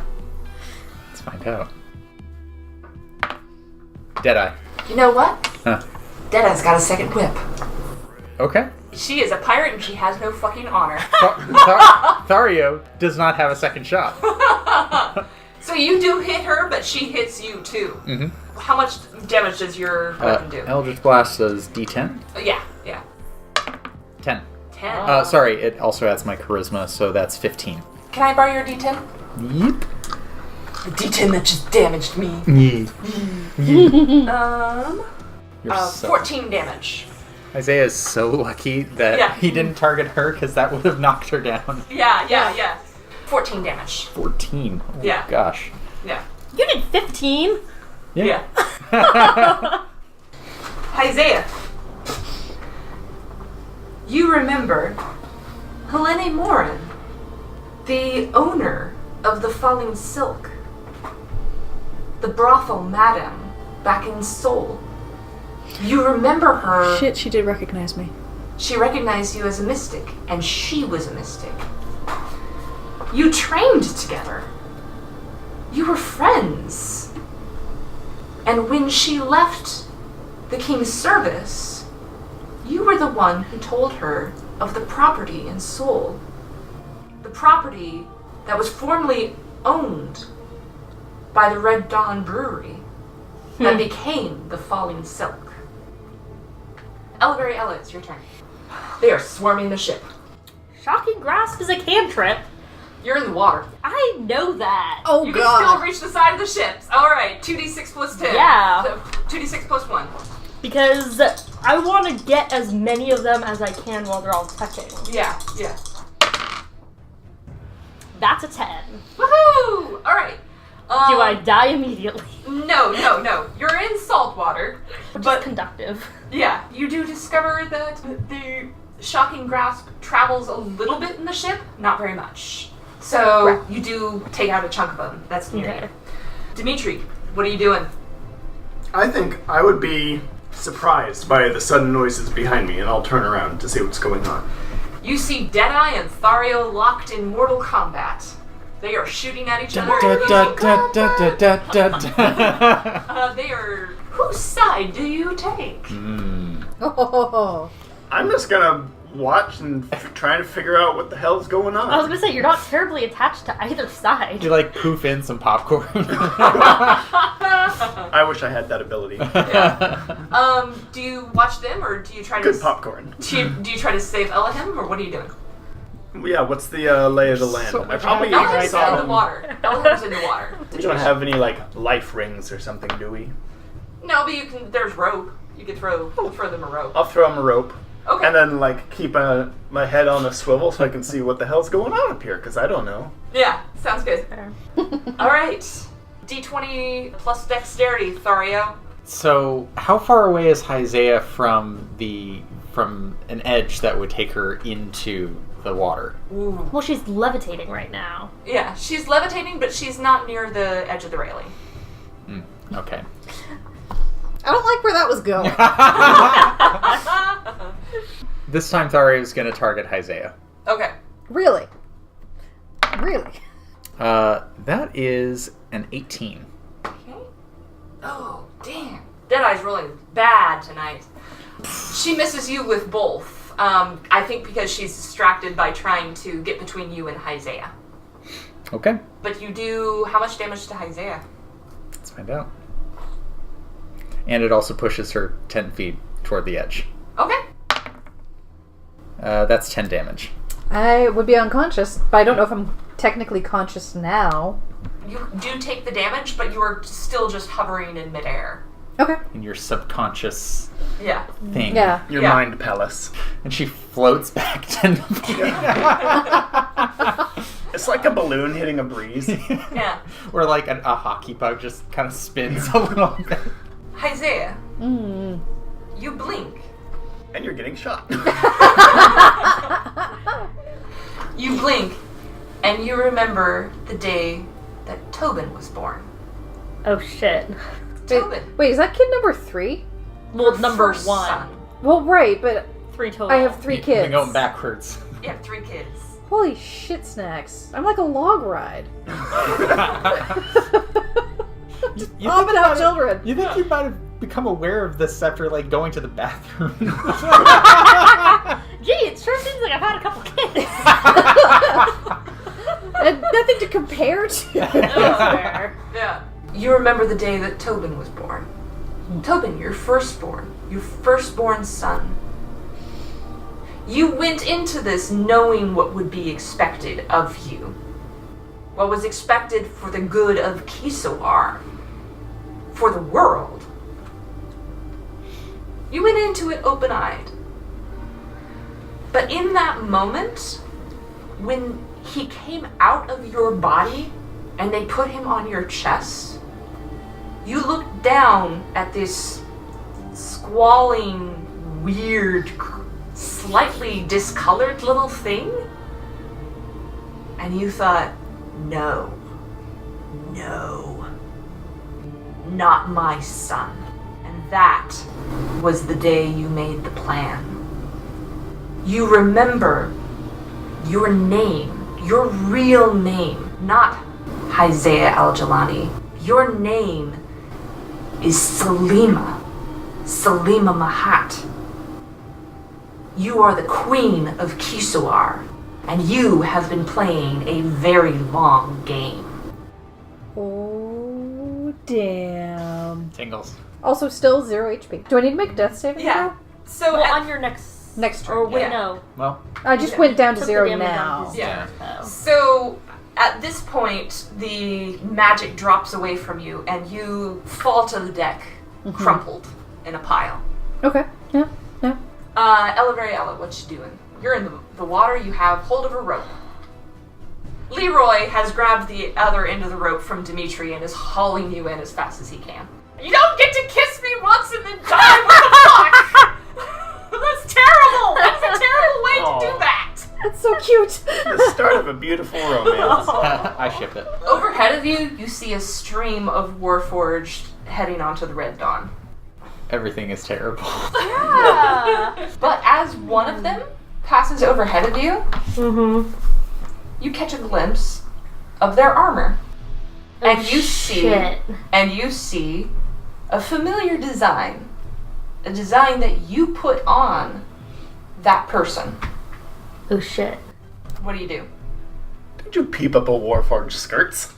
Let's find out. Deadeye. You know what? Huh. Deadeye's got a second whip. Okay. She is a pirate and she has no fucking honor. Thario does not have a second shot. So you do hit her, but she hits you too. Mm-hmm. How much damage does your weapon do? Eldritch Blast does D10. Yeah. 10. 10. Sorry, it also adds my charisma, so that's 15. Can I borrow your D10? Yep. The D10 that just damaged me. You're so 14 damage. Haizea is so lucky that he didn't target her because that would have knocked her down. Yeah. 14 damage. 14. Oh Yeah. gosh. Yeah. You did 15? Yeah. Haizea. You remember Helene Morin, the owner of the Falling Silk, the brothel madam back in Seoul. You remember her. Shit, she did recognize me. She recognized you as a mystic, and she was a mystic. You trained together. You were friends. And when she left the king's service, you were the one who told her of the property in Seoul. The property that was formerly owned by the Red Dawn Brewery that became the Falling Silk. Ella, it's your turn. They are swarming the ship. Shocking Grasp is a cantrip. You're in the water. I know that. Oh, You God. can still reach the side of the ships. Alright, 2d6 plus 10. Yeah. So 2d6 plus 1. Because I want to get as many of them as I can while they're all touching. Yeah. That's a 10. Woohoo! Alright. Do I die immediately? No. You're in salt water. Which But is conductive. yeah, you do discover that the shocking grasp travels a little bit in the ship, not very much. So you do take out a chunk of them. That's near Okay. you. Dimitri, what are you doing? I think I would be surprised by the sudden noises behind me, and I'll turn around to see what's going on. You see Deadeye and Thario locked in mortal combat. They are shooting at each other. They are... Whose side do you take? Oh. I'm just gonna watch and try to figure out what the hell's going on. I was gonna say, you're not terribly attached to either side. You like poof in some popcorn. I wish I had that ability. Do you watch them, or do you try to... Good popcorn. Do you try to save Elahimm, or what are you doing? Yeah, what's the lay of the land? So I much probably Elahimm's saw in the them. water. Elahimm's in the water. We don't have any, life rings or something, do we? No, but you can... There's rope. You could throw them a rope. I'll throw them a rope. Okay. And then, keep my head on a swivel so I can see what the hell's going on up here, because I don't know. Yeah, sounds good. Fair. Alright. D20 plus dexterity, Thario. So, how far away is Haizea from an edge that would take her into the water? Ooh. Well, she's levitating right now. Yeah, she's levitating, but she's not near the edge of the railing. Okay. I don't like where that was going. This time Thario is going to target Haizea. Okay. Really? That is an 18. Okay. Oh, damn. Deadeye's rolling bad tonight. She misses you with both. I think because she's distracted by trying to get between you and Haizea. Okay. But you do... How much damage to Haizea? Let's find out. And it also pushes her 10 feet toward the edge. Okay. That's 10 damage. I would be unconscious, but I don't know if I'm technically conscious now. You do take the damage, but you are still just hovering in midair. Okay. In your subconscious Yeah. thing. Yeah. Your Yeah. mind palace. And she floats back 10 feet. It's like a balloon hitting a breeze. Yeah. Or like a hockey puck just kind of spins a little bit. Haizea, you blink. And you're getting shot. You blink, and you remember the day that Tobin was born. Oh shit. Tobin. Wait, is that kid number 3? Well, her number first 1. son. Well, right, but 3 total. I have 3 kids. You're going backwards. You have 3 kids. Holy shit snacks. I'm like a log ride. You Mom and have children. You think you might have become aware of this after going to the bathroom? Gee, it sure seems like I've had a couple kids. And nothing to compare to. That's fair. Yeah. You remember the day that Tobin was born. Tobin, your firstborn son. You went into this knowing what would be expected of you. What was expected for the good of Kisawar. For the world. You went into it open-eyed. But in that moment, when he came out of your body and they put him on your chest, you looked down at this squalling, weird, slightly discolored little thing, and you thought, no, not my son. And that was the day you made the plan. You remember your name, your real name, not Haizea Al-Jalani. Your name is Salima Mahat. You are the queen of Kisawar, and you have been playing a very long game. Oh, damn. Tingles. Also, still 0 HP. Do I need to make a death saving throw? So Well, at, on your next Next or turn. wait, Yeah. no. Well, I just went down to Took the 0 damage on now. his Yeah. turn, though. So at this point, the magic drops away from you, and you fall to the deck, crumpled in a pile. Okay. Yeah. Yeah. Ella, very Ella, what you doing? You're in the water. You have hold of a rope. Leroy has grabbed the other end of the rope from Dimitri and is hauling you in as fast as he can. You don't get to kiss me once and then die. What the fuck? That's terrible. That's a terrible way to do that. That's so cute. The start of a beautiful romance. I ship it. Overhead of you, you see a stream of Warforged heading onto the Red Dawn. Everything is terrible. Yeah. But as one of them passes overhead of you, Mm-hmm. you catch a glimpse of their armor. And you Shit. see a familiar design. A design that you put on that person. Oh shit. What do you do? Did you peep up a Warforged skirts?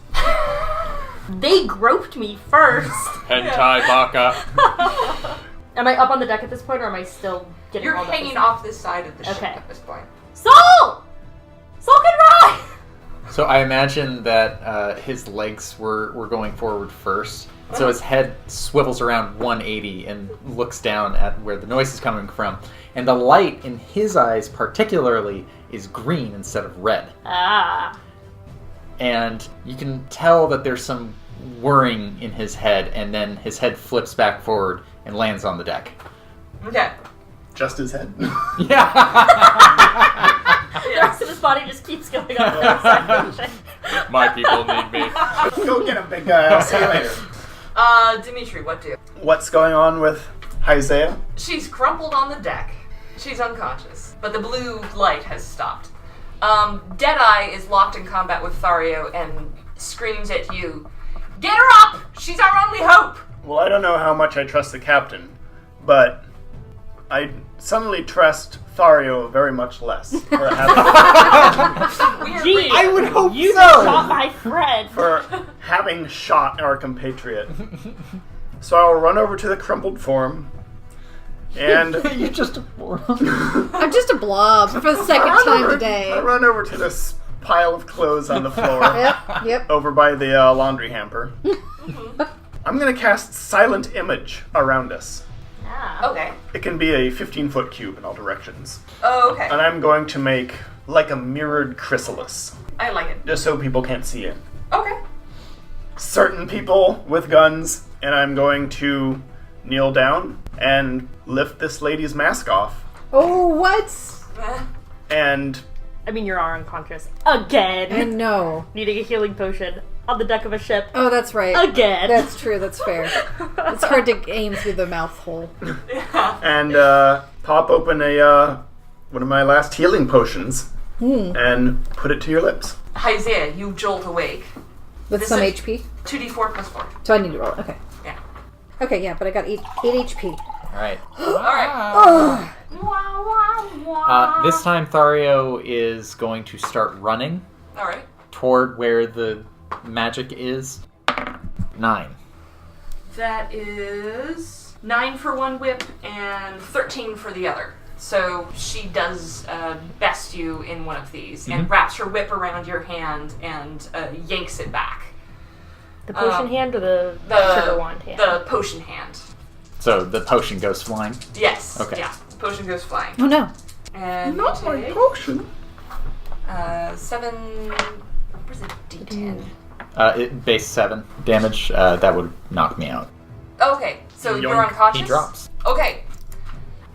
They groped me first. Hentai baka. Am I up on the deck at this point, or am I still getting You're hauled up hanging this- off this side of the ship Okay. at this point. Soul! Soul can ride! So I imagine that his legs were going forward first. So his head swivels around 180 and looks down at where the noise is coming from. And the light in his eyes particularly is green instead of red. Ah. And you can tell that there's some whirring in his head, and then his head flips back forward and lands on the deck. Okay. Just his head. Yeah! The rest of his body just keeps going on the other side of the ship. My people need me. Go get him, big guy. I'll see you later. Dimitri, what do? What's going on with Haizea? She's crumpled on the deck. She's unconscious, but the blue light has stopped. Deadeye is locked in combat with Thario and screams at you, "Get her up! She's our only hope!" Well, I don't know how much I trust the captain, but I suddenly trust Thario very much less for having, We are Gee, free. I would hope You so! shot my friend. for having shot our compatriot. So I'll run over to the crumpled form, and You're just a moron. I'm just a blob for the second time today. I run over to this pile of clothes on the floor Yep. over by the laundry hamper. I'm gonna cast Silent Image around us. Ah. Okay. It can be a 15-foot cube in all directions. Oh, okay. And I'm going to make like a mirrored chrysalis, I like it. just so people can't see it. Okay. Certain people with guns, and I'm going to kneel down and lift this lady's mask off. Oh, what? And I mean, you are unconscious. Again. I know. Needing a healing potion on the deck of a ship. Oh, that's right. Again. That's true. That's fair. It's hard to aim through the mouth hole. and pop open a one of my last healing potions and put it to your lips. Haizea, you jolt awake. With This some is- HP. 2d4 plus 4. So I need to roll it. Okay. Yeah. Okay, yeah, but I got 8 HP. Alright. Alright. This time Thario is going to start running Alright. toward where the magic is. 9. That is 9 for one whip and 13 for the other. So she does best you in one of these and wraps her whip around your hand and yanks it back. The potion hand or the sugar wand hand? The potion hand. So the potion goes flying. Yes. Okay. Yeah. The potion goes flying. Oh no. And Not you my take, potion. 7. Where's the d10? Base 7 damage. That would knock me out. Okay. So you're Yoink. unconscious? He drops. Okay.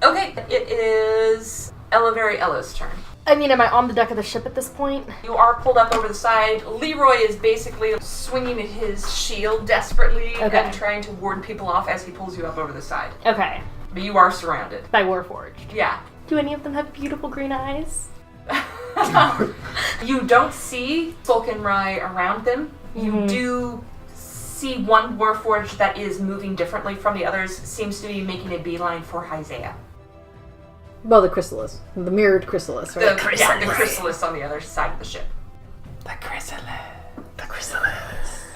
Okay. It is Ella's turn. I mean, am I on the deck of the ship at this point? You are pulled up over the side. Leroy is basically swinging at his shield desperately Okay. and trying to ward people off as he pulls you up over the side. Okay. But you are surrounded. By Warforged. Yeah. Do any of them have beautiful green eyes? You don't see Sulkenrai around them. You do see one Warforged that is moving differently from the others, seems to be making a beeline for Haizea. Well, the chrysalis. The mirrored chrysalis, right? Yeah, the chrysalis on the other side of the ship. The chrysalis. The chrysalis.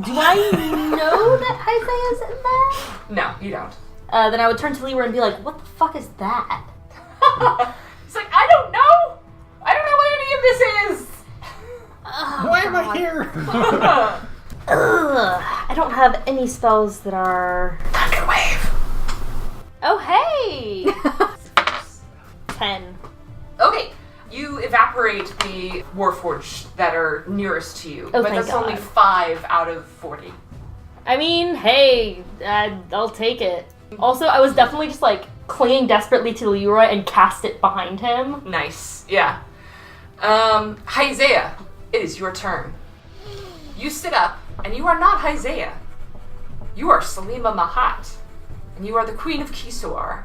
Do I know that Haizea is in there? No, you don't. then I would turn to Leroy and be like, what the fuck is that? He's like, I don't know! I don't know what any of this is! Why am I here? I don't have any spells that are... Thunderwave! Oh, hey! 10. Okay, you evaporate the Warforged that are nearest to you, Oh, but thank that's God. only 5 out of 40. I mean, hey, I'll take it. Also, I was definitely just, like, clinging desperately to Leroy and cast it behind him. Nice, yeah. Haizea, it is your turn. You sit up, and you are not Haizea. You are Salima Mahat, and you are the Queen of Kisuar.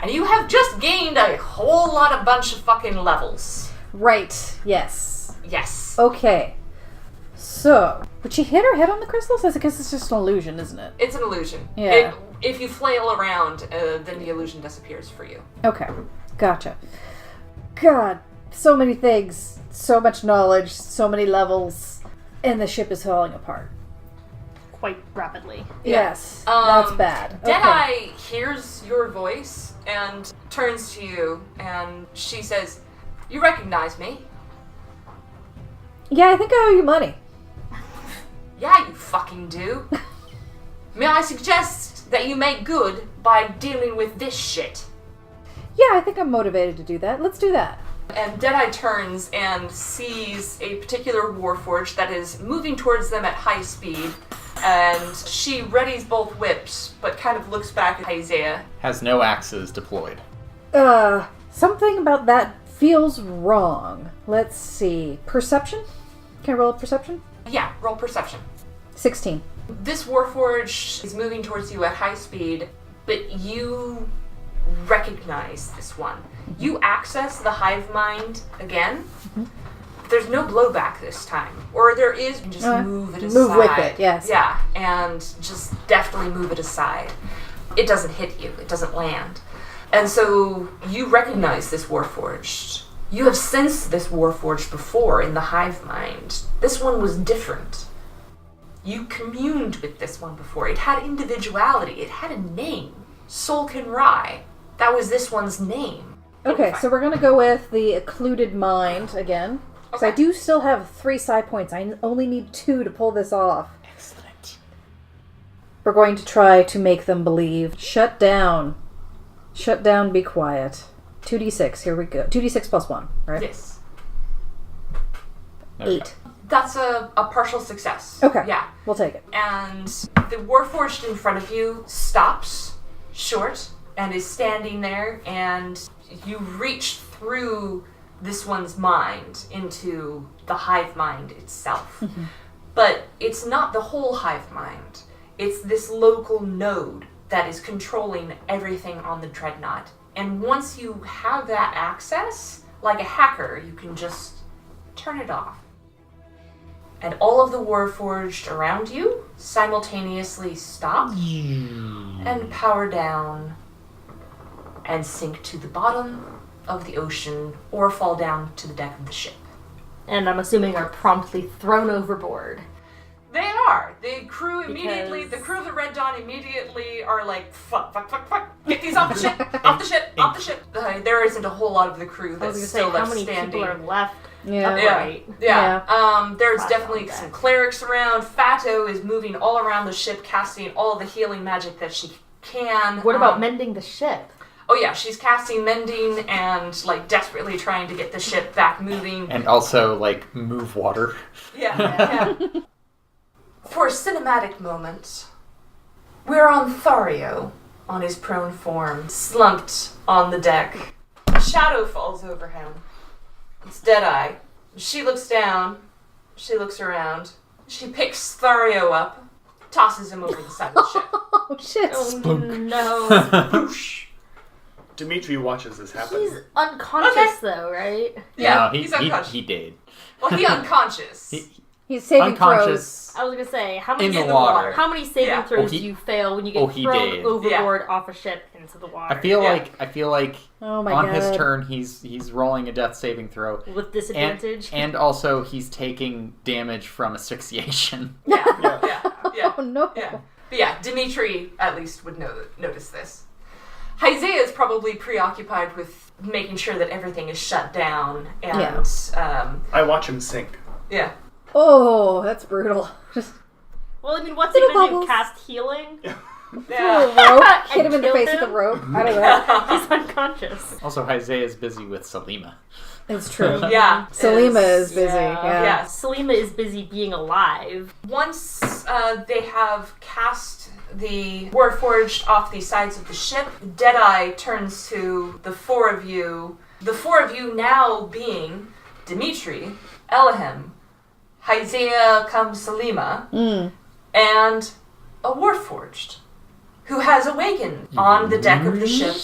And you have just gained a whole bunch of fucking levels. Right, yes. Yes. Okay. So, would she hit her head on the crystals? I guess it's just an illusion, isn't it? It's an illusion. Yeah. If you flail around, then the illusion disappears for you. Okay, gotcha. God, so many things, so much knowledge, so many levels, and the ship is falling apart. Quite rapidly. Yes, that's bad. Okay. Deadeye hears your voice and turns to you, and she says, "You recognize me?" Yeah, I think I owe you money. Yeah, you fucking do. May I suggest that you make good by dealing with this shit? Yeah, I think I'm motivated to do that. Let's do that. And Deadeye turns and sees a particular Warforged that is moving towards them at high speed, and she readies both whips, but kind of looks back at Haizea. Has no axes deployed. Something about that feels wrong. Let's see. Perception? Can I roll a perception? Yeah, roll perception. 16. This Warforged is moving towards you at high speed, but you recognize this one. You access the hive mind again. There's no blowback this time. Or there is, just move it aside. Move with it, yes. Yeah, and just deftly move it aside. It doesn't hit you. It doesn't land. And so you recognize this Warforged. You have sensed this Warforged before in the hive mind. This one was different. You communed with this one before. It had individuality. It had a name. Solkin Rai. That was this one's name. Okay, so we're going to go with the occluded mind again. Because I do still have 3 psi points. I only need 2 to pull this off. Excellent. We're going to try to make them believe. Shut down. Shut down, be quiet. 2d6, here we go. 2d6 plus 1, right? Yes. 8. That's a partial success. Okay. Yeah. We'll take it. And the Warforged in front of you stops short and is standing there, and you reach through this one's mind into the hive mind itself. But it's not the whole hive mind. It's this local node that is controlling everything on the Dreadnought. And once you have that access, like a hacker, you can just turn it off. And all of the Warforged around you simultaneously stop and power down and sink to the bottom of the ocean or fall down to the deck of the ship. And I'm assuming are promptly thrown overboard. They are. The crew immediately, the crew of the Red Dawn immediately are like, fuck, get these off the ship, off the ship. There isn't a whole lot of the crew I was that's going to still say, how left many standing. people are left? Yeah. Upright? There's Flat definitely on deck. some clerics around. Fato is moving all around the ship, casting all the healing magic that she can. What about mending the ship? Oh yeah, she's casting mending and like desperately trying to get the ship back moving. And also, like, move water. Yeah. For a cinematic moment, we're on Thario, on his prone form, slumped on the deck. A shadow falls over him. It's Deadeye. She looks down. She looks around. She picks Thario up, tosses him over the side of the ship. Oh, shit. Oh no. Dimitri watches this happen. He's unconscious though, right? Yeah, No, he's unconscious. He did. Well, he's unconscious. He's saving Unconscious. I was gonna say, how many In the water. How many saving Yeah. throws Oh, he- do you fail when you oh, get he thrown did. overboard off a ship into the water? I feel Yeah. like Oh my on god. his turn he's rolling a death saving throw. With disadvantage. And also he's taking damage from asphyxiation. Yeah. Oh no. Yeah. But yeah, Dimitri at least would notice this. Haizea is probably preoccupied with making sure that everything is shut down, and I watch him sink. Yeah. Oh, that's brutal. Just Well, I mean, what's he gonna do? Cast healing? Yeah. rope, hit him in the face with the rope. I don't know. He's unconscious. Also, Haizea is busy with Selima. It's true. Yeah. Selima is busy. Yeah. Yeah. Selima is busy being alive. Once they have cast the Warforged off the sides of the ship, Deadeye turns to the four of you. The four of you now being Dimitri, Elahimm, Haizea comes Selima, and a Warforged who has awakened on the deck of the ship,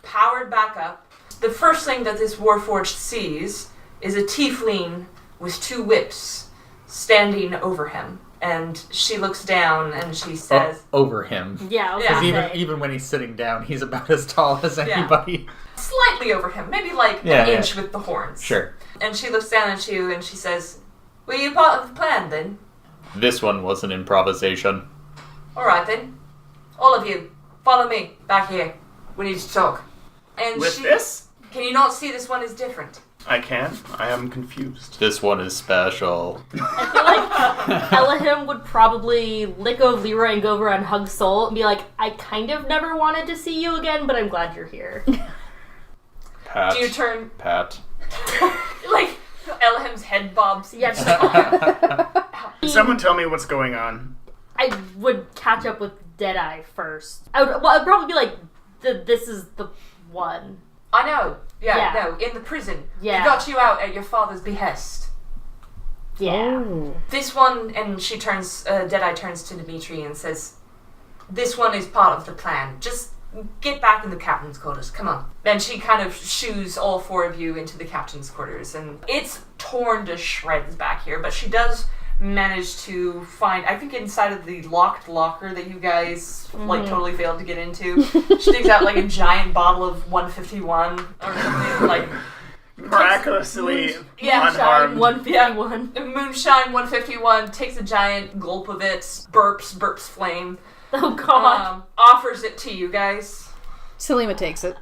powered back up. The first thing that this Warforged sees is a tiefling with two whips standing over him. And she looks down and she says... over him. Yeah, Because even when he's sitting down, he's about as tall as anybody. Slightly over him, maybe like an inch with the horns. Sure. And she looks down at you and she says, were you part of the plan then? This one was an improvisation. Alright then. All of you, follow me back here. We need to talk. And With this? Can you not see this one is different? I can. I am confused. This one is special. I feel like Elahimm would probably lick over Leroy and go over and hug Soul and be like, I kind of never wanted to see you again, but I'm glad you're here. Pat. Do you turn... Pat. like, Elahimm's head bobs. Yeah, Can someone tell me what's going on? I would catch up with Deadeye first. I'd probably be like, this is the one. I know. Yeah. No, in the prison. Yeah. He got you out at your father's behest. Yeah. Oh. This one, and she turns, Deadeye turns to Dimitri and says, this one is part of the plan. Just get back in the captain's quarters, come on. And she kind of shoos all four of you into the captain's quarters, and it's torn to shreds back here, but she does manage to find, I think inside of the locked locker that you guys, like, totally failed to get into, she digs out, like, a giant bottle of 151 or something, like... Miraculously Moonshine unharmed. 151. Moonshine 151, takes a giant gulp of it, burps flame, Oh god. offers it to you guys. Selima takes it.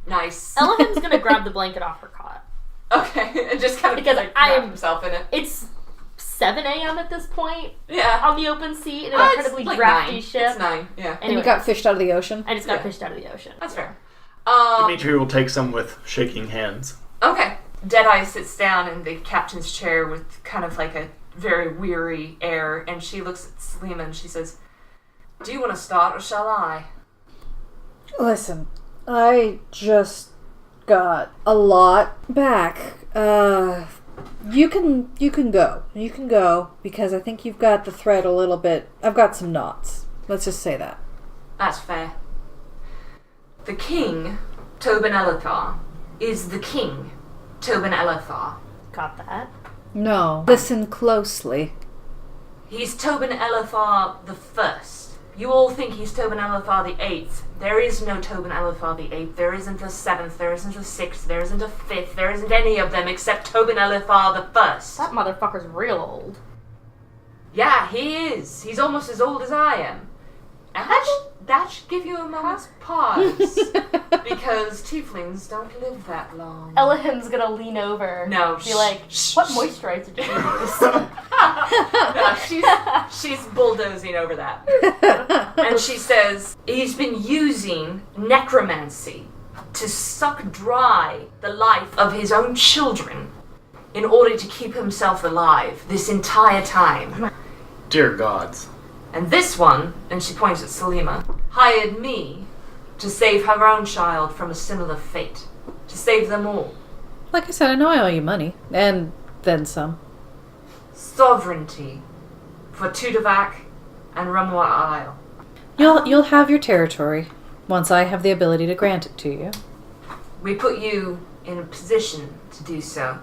Nice. Elahimm's gonna grab the blanket off her cot. Okay, and just kind of Because like I wrap am- himself in it. It's 7 a.m. at this point Yeah. on the open sea in an It's incredibly like drafty 9. ship. It's 9, yeah. And Anyway, you got fished out of the ocean. I just got Yeah. fished out of the ocean. That's fair. Dimitri will take some with shaking hands. Okay. Deadeye sits down in the captain's chair with kind of like a very weary air, and she looks at Selima and she says, do you want to start or shall I? Listen, I just got a lot back. You can go. You can go because I think you've got the thread a little bit. I've got some knots. Let's just say that. That's fair. The king, Tobin Elethar, is the king, Tobin Elethar. Got that. No. Listen closely. He's Tobin Elethar the First. You all think he's Tobin Elethar the Eighth. There is no Tobin Elethar the Eighth. There isn't a Seventh. There isn't a Sixth. There isn't a Fifth. There isn't any of them except Tobin Elethar the First. That motherfucker's real old. Yeah, he is. He's almost as old as I am. And that should give you a moment's pause. Because tieflings don't live that long. Elahimm's gonna lean over. No, Be like, what moisturizer did you use? No, she's bulldozing over that. And she says, he's been using necromancy to suck dry the life of his own children in order to keep himself alive this entire time. Dear gods. And this one, and she points at Selima, hired me to save her own child from a similar fate. To save them all. Like I said, I know I owe you money. And then some. Sovereignty for Tudavac and Rumwa Isle. You'll have your territory once I have the ability to grant it to you. We put you in a position to do so,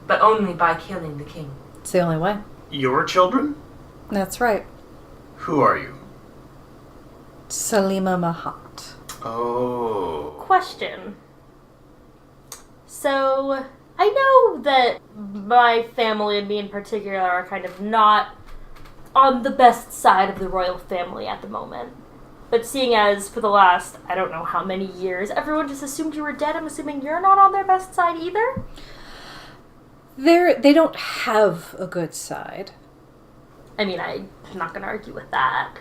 but only by killing the king. It's the only way. Your children? That's right. Who are you? Selima Mahat. Oh. Question. So, I know that my family and me in particular are kind of not on the best side of the royal family at the moment. But seeing as for the last, I don't know how many years, everyone just assumed you were dead, I'm assuming you're not on their best side either? They don't have a good side. I mean, I'm not going to argue with that.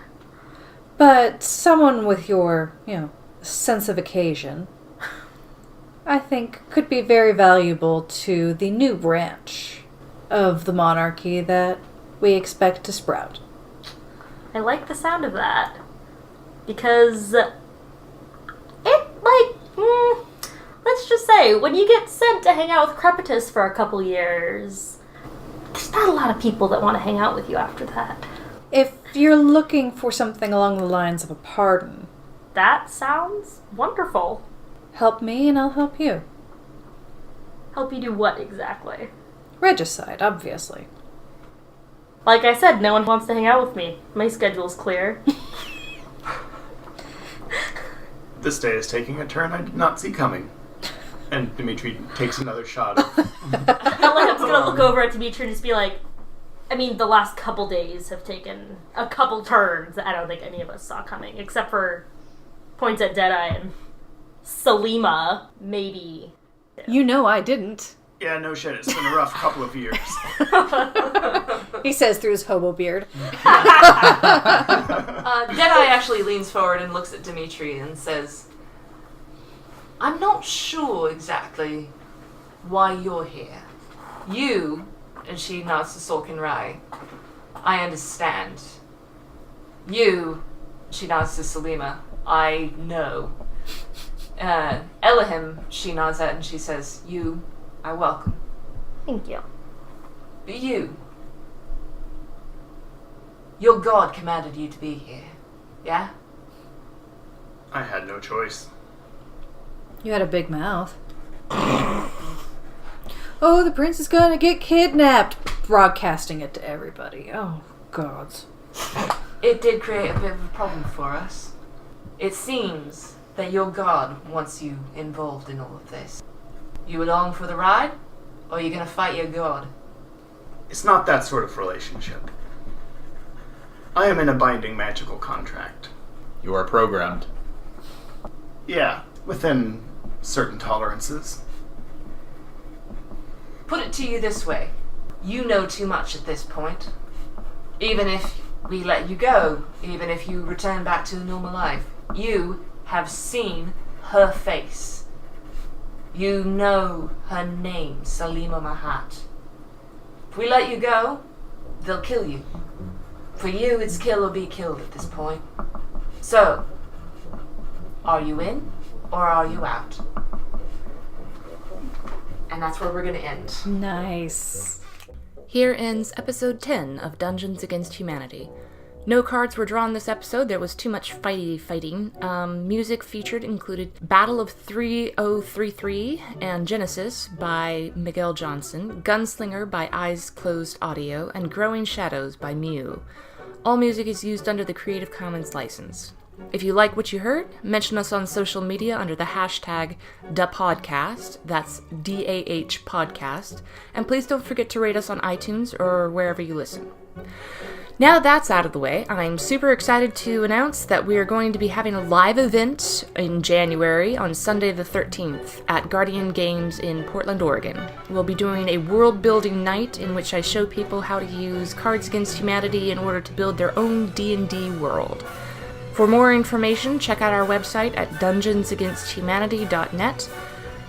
But someone with your, sense of occasion, I think, could be very valuable to the new branch of the monarchy that we expect to sprout. I like the sound of that. Because let's just say, when you get sent to hang out with Crepitus for a couple years, there's not a lot of people that want to hang out with you after that. If you're looking for something along the lines of a pardon... That sounds wonderful. Help me and I'll help you. Help you do what exactly? Regicide, obviously. Like I said, no one wants to hang out with me. My schedule's clear. This day is taking a turn I did not see coming. And Dimitri takes another shot of... Elahim's gonna look over at Dimitri and just be like, I mean, the last couple days have taken a couple turns that I don't think any of us saw coming, except for points at Deadeye and Salima, maybe. You know I didn't. Yeah, no shit, it's been a rough couple of years. He says through his hobo beard. Deadeye actually leans forward and looks at Dimitri and says, I'm not sure exactly why you're here. You, and she nods to Sorkin Rai, I understand. You, she nods to Salima, I know. Elahimm, she nods at and she says, you, I welcome. Thank you. But you, your god commanded you to be here, yeah? I had no choice. You had a big mouth. Oh, the prince is gonna get kidnapped. Broadcasting it to everybody. Oh, gods. It did create a bit of a problem for us. It seems that your god wants you involved in all of this. You along for the ride, or are you gonna fight your god? It's not that sort of relationship. I am in a binding magical contract. You are programmed. Yeah, within certain tolerances. Put it to you this way. You know too much at this point. Even if we let you go, even if you return back to normal life, you have seen her face. You know her name, Salima Mahat. If we let you go, they'll kill you. For you, it's kill or be killed at this point. So, are you in or are you out? And that's where we're going to end. Nice. Here ends episode 10 of Dungeons Against Humanity. No cards were drawn this episode, there was too much fighting. Music featured included Battle of 3033 and Genesis by Miguel Johnson, Gunslinger by Eyes Closed Audio, and Growing Shadows by Mew. All music is used under the Creative Commons license. If you like what you heard, mention us on social media under the hashtag DAHPodcast, that's DAH Podcast, and please don't forget to rate us on iTunes or wherever you listen. Now that's out of the way, I'm super excited to announce that we are going to be having a live event in January on Sunday the 13th at Guardian Games in Portland, Oregon. We'll be doing a world-building night in which I show people how to use Cards Against Humanity in order to build their own D&D world. For more information, check out our website at dungeonsagainsthumanity.net.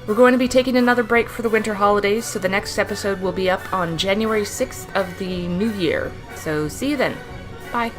We're going to be taking another break for the winter holidays, so the next episode will be up on January 6th of the new year. So see you then. Bye.